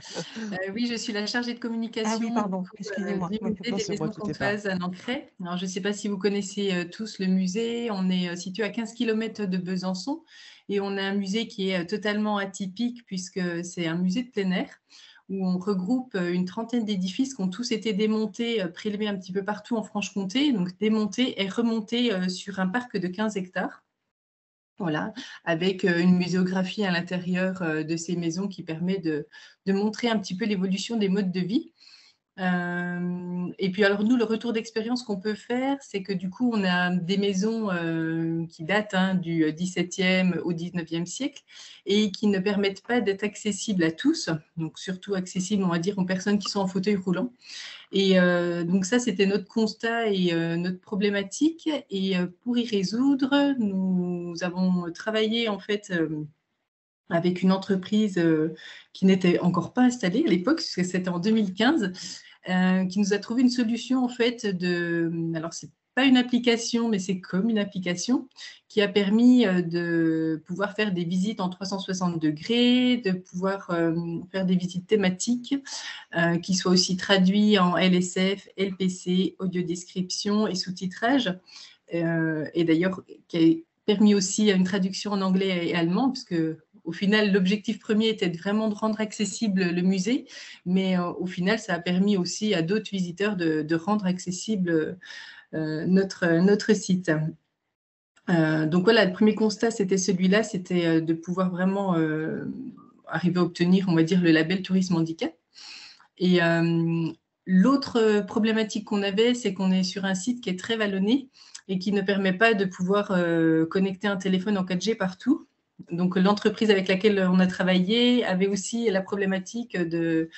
Oui, je suis la chargée de communication. Ah oui, pardon, excusez-moi. Du musée des Maisons Comtoises à Nancray. Alors, je ne sais pas si vous connaissez tous le musée. On est situé à 15 km de Besançon et on a un musée qui est totalement atypique puisque c'est un musée de plein air où on regroupe une trentaine d'édifices qui ont tous été démontés, prélevés un petit peu partout en Franche-Comté, donc démontés et remontés sur un parc de 15 hectares. Voilà, avec une muséographie à l'intérieur de ces maisons qui permet de montrer un petit peu l'évolution des modes de vie. Et puis alors nous, le retour d'expérience qu'on peut faire, c'est que du coup, on a des maisons qui datent du XVIIe au XIXe siècle et qui ne permettent pas d'être accessibles à tous, donc surtout accessibles, on va dire, aux personnes qui sont en fauteuil roulant. Et donc ça, c'était notre constat et notre problématique. Et pour y résoudre, nous avons travaillé en fait avec une entreprise qui n'était encore pas installée à l'époque, puisque c'était en 2015, qui nous a trouvé une solution en fait alors c'est pas une application, mais c'est comme une application qui a permis de pouvoir faire des visites en 360 degrés, de pouvoir faire des visites thématiques qui soient aussi traduites en LSF, LPC, audiodescription et sous-titrage. Et d'ailleurs, qui a permis aussi une traduction en anglais et allemand, puisque au final, l'objectif premier était vraiment de rendre accessible le musée, mais au final, ça a permis aussi à d'autres visiteurs de rendre accessible notre site. Donc voilà, le premier constat, c'était celui-là, c'était de pouvoir vraiment arriver à obtenir, on va dire, le label Tourisme Handicap. Et l'autre problématique qu'on avait, c'est qu'on est sur un site qui est très vallonné et qui ne permet pas de pouvoir connecter un téléphone en 4G partout. Donc, l'entreprise avec laquelle on a travaillé avait aussi la problématique de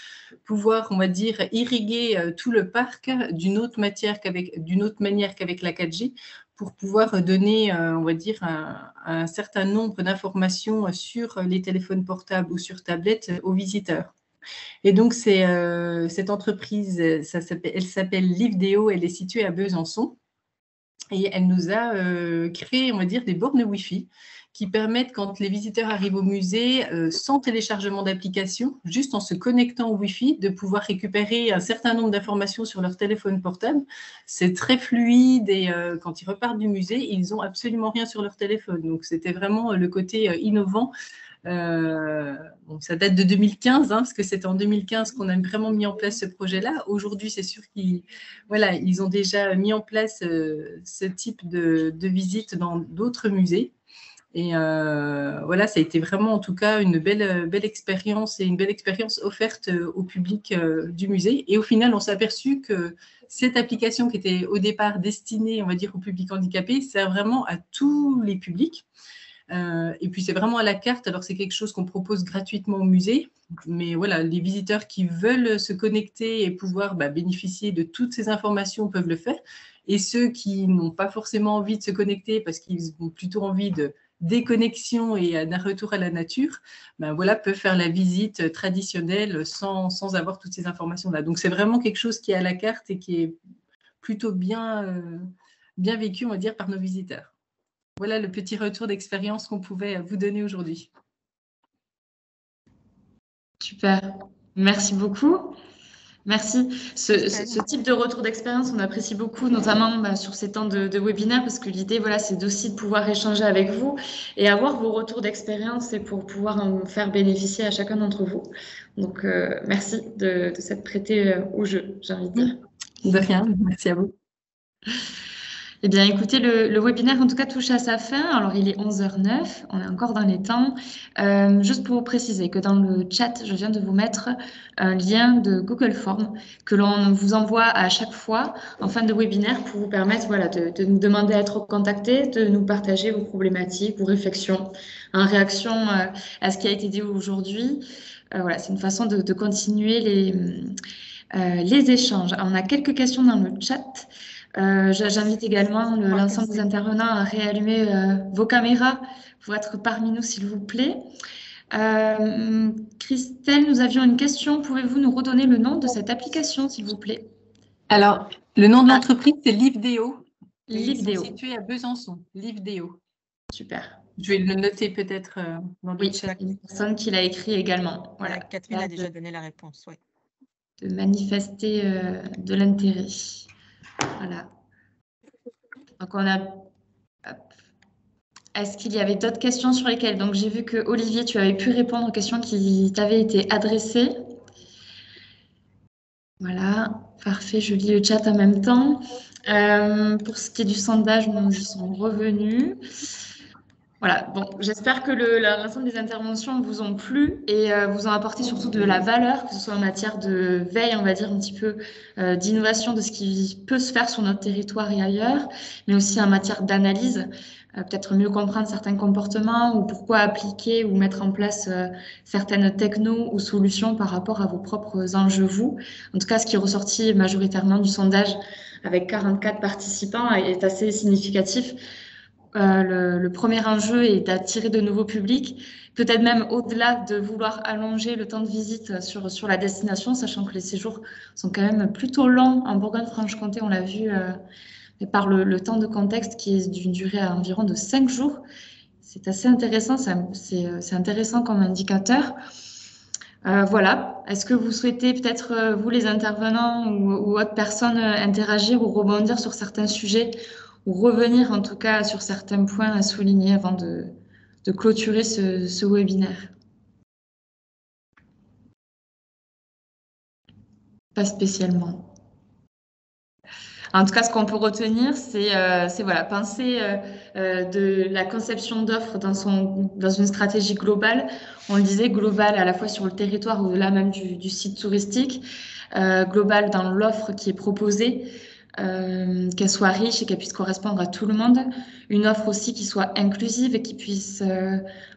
pouvoir, on va dire, irriguer tout le parc d'une autre manière qu'avec la 4G pour pouvoir donner, on va dire, un certain nombre d'informations sur les téléphones portables ou sur tablettes aux visiteurs. Et donc, cette entreprise, elle s'appelle Livedéo, elle est située à Besançon. Et elle nous a créé, on va dire, des bornes Wi-Fi qui permettent, quand les visiteurs arrivent au musée, sans téléchargement d'application, juste en se connectant au Wi-Fi, de pouvoir récupérer un certain nombre d'informations sur leur téléphone portable. C'est très fluide et quand ils repartent du musée, ils n'ont absolument rien sur leur téléphone. Donc, c'était vraiment le côté innovant. Bon, ça date de 2015, parce que c'est en 2015 qu'on a vraiment mis en place ce projet-là. Aujourd'hui, c'est sûr qu'ils ont déjà mis en place ce type de visite dans d'autres musées. Et voilà, ça a été vraiment en tout cas une belle expérience et une belle expérience offerte au public du musée. Et au final, on s'est aperçu que cette application qui était au départ destinée, on va dire, au public handicapé, sert vraiment à tous les publics. Et puis, c'est vraiment à la carte. Alors, c'est quelque chose qu'on propose gratuitement au musée. Mais voilà, les visiteurs qui veulent se connecter et pouvoir bénéficier de toutes ces informations peuvent le faire. Et ceux qui n'ont pas forcément envie de se connecter parce qu'ils ont plutôt envie de déconnexion et d'un retour à la nature, voilà, peuvent faire la visite traditionnelle sans avoir toutes ces informations-là. Donc, c'est vraiment quelque chose qui est à la carte et qui est plutôt bien vécu, on va dire, par nos visiteurs. Voilà le petit retour d'expérience qu'on pouvait vous donner aujourd'hui. Super, merci beaucoup. Merci. Ce type de retour d'expérience, on apprécie beaucoup, notamment sur ces temps de webinaire, parce que l'idée, voilà, c'est aussi de pouvoir échanger avec vous et avoir vos retours d'expérience et pour pouvoir en faire bénéficier à chacun d'entre vous. Donc, merci de s'être prêté au jeu, j'ai envie de dire. De rien, merci à vous. Eh bien, écoutez, le webinaire, en tout cas, touche à sa fin. Alors, il est 11h09, on est encore dans les temps. Juste pour vous préciser que dans le chat, je viens de vous mettre un lien de Google Form que l'on vous envoie à chaque fois en fin de webinaire pour vous permettre de nous demander à être contactés, de nous partager vos problématiques, vos réflexions en réaction à ce qui a été dit aujourd'hui. Voilà, c'est une façon de continuer les échanges. Alors, on a quelques questions dans le chat. J'invite également l'ensemble des intervenants à réallumer vos caméras pour être parmi nous, s'il vous plaît. Christelle, nous avions une question. Pouvez-vous nous redonner le nom de cette application, s'il vous plaît? Alors, le nom de l'entreprise, c'est Livedéo. Livedéo. Ils sont situés à Besançon. Livedéo. Super. Je vais le noter peut-être dans le chat. Une personne qui l'a écrit également. Voilà, Catherine a déjà donné la réponse. Oui. De manifester de l'intérêt. Voilà. Donc, on a... Est-ce qu'il y avait d'autres questions sur lesquelles? Donc, j'ai vu que Olivier, tu avais pu répondre aux questions qui t'avaient été adressées. Voilà, parfait. Je lis le chat en même temps. Pour ce qui est du sondage, nous y sommes revenus. Voilà, bon, j'espère que l'ensemble des interventions vous ont plu et vous ont apporté surtout de la valeur, que ce soit en matière de veille, on va dire un petit peu d'innovation de ce qui peut se faire sur notre territoire et ailleurs, mais aussi en matière d'analyse, peut-être mieux comprendre certains comportements ou pourquoi appliquer ou mettre en place certaines technos ou solutions par rapport à vos propres enjeux, vous. En tout cas, ce qui est ressorti majoritairement du sondage avec 44 participants est assez significatif. Le premier enjeu est d'attirer de nouveaux publics, peut-être même au-delà de vouloir allonger le temps de visite sur la destination, sachant que les séjours sont quand même plutôt longs en Bourgogne-Franche-Comté, on l'a vu par le temps de contexte qui est d'une durée à environ de 5 jours. C'est assez intéressant, c'est intéressant comme indicateur. Voilà. Est-ce que vous souhaitez peut-être, vous les intervenants ou autres personnes, interagir ou rebondir sur certains sujets ou revenir en tout cas sur certains points à souligner avant de clôturer ce webinaire? Pas spécialement. En tout cas, ce qu'on peut retenir, c'est voilà, penser de la conception d'offres dans une stratégie globale. On le disait, globale à la fois sur le territoire au-delà même du site touristique, globale dans l'offre qui est proposée, qu'elle soit riche et qu'elle puisse correspondre à tout le monde. Une offre aussi qui soit inclusive et qui puisse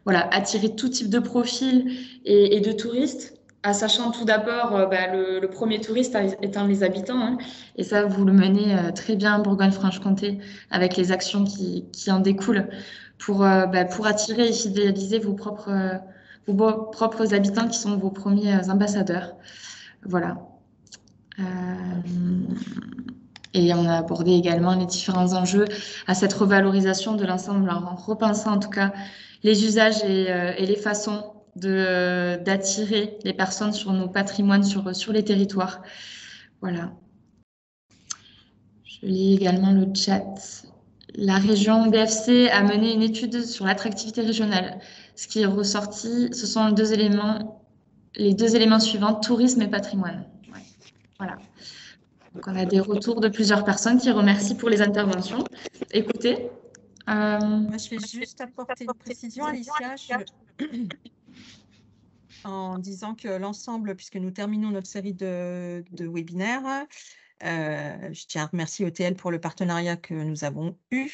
voilà, attirer tout type de profil et de touristes. Sachant tout d'abord le premier touriste étant les habitants, hein, et ça vous le menez très bien en Bourgogne-Franche-Comté avec les actions qui en découlent pour attirer et fidéliser vos propres habitants qui sont vos premiers ambassadeurs. Voilà. Et on a abordé également les différents enjeux à cette revalorisation de l'ensemble en repensant en tout cas les usages et les façons d'attirer les personnes sur nos patrimoines, sur les territoires. Voilà. Je lis également le chat. La région BFC a mené une étude sur l'attractivité régionale. Ce qui est ressorti, ce sont les deux éléments suivants, tourisme et patrimoine. Ouais. Voilà. Donc, on a des retours de plusieurs personnes qui remercient pour les interventions. Écoutez. Moi, je vais juste apporter une précision, Alicia, en disant que l'ensemble, puisque nous terminons notre série de webinaires, je tiens à remercier OTL pour le partenariat que nous avons eu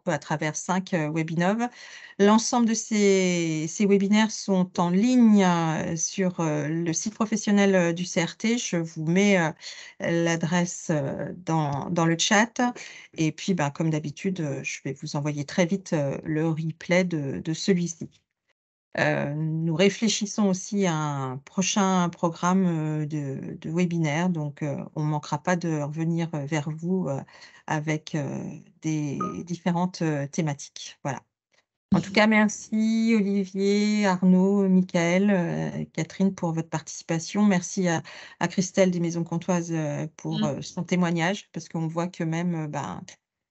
à travers 5 webinars. L'ensemble de ces webinaires sont en ligne sur le site professionnel du CRT. Je vous mets l'adresse dans le chat. Et puis, comme d'habitude, je vais vous envoyer très vite le replay de celui-ci. Nous réfléchissons aussi à un prochain programme de webinaire, donc on ne manquera pas de revenir vers vous avec des différentes thématiques. Voilà. En tout cas, merci Olivier, Arnaud, Michael, Catherine pour votre participation. Merci à Christelle des Maisons Comtoises pour son témoignage, parce qu'on voit que même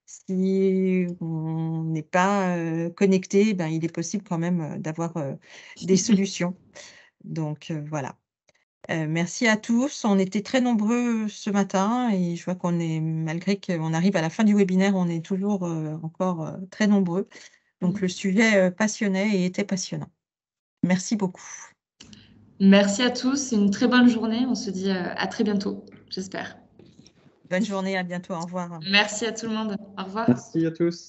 si on n'est pas connecté, il est possible quand même d'avoir des solutions. Donc, voilà. Merci à tous. On était très nombreux ce matin et je vois qu'on est, malgré qu'on arrive à la fin du webinaire, on est toujours encore très nombreux. Donc, le sujet passionnait et était passionnant. Merci beaucoup. Merci à tous. C'est une très bonne journée. On se dit à très bientôt, j'espère. Bonne journée, à bientôt. Au revoir. Merci à tout le monde. Au revoir. Merci à tous.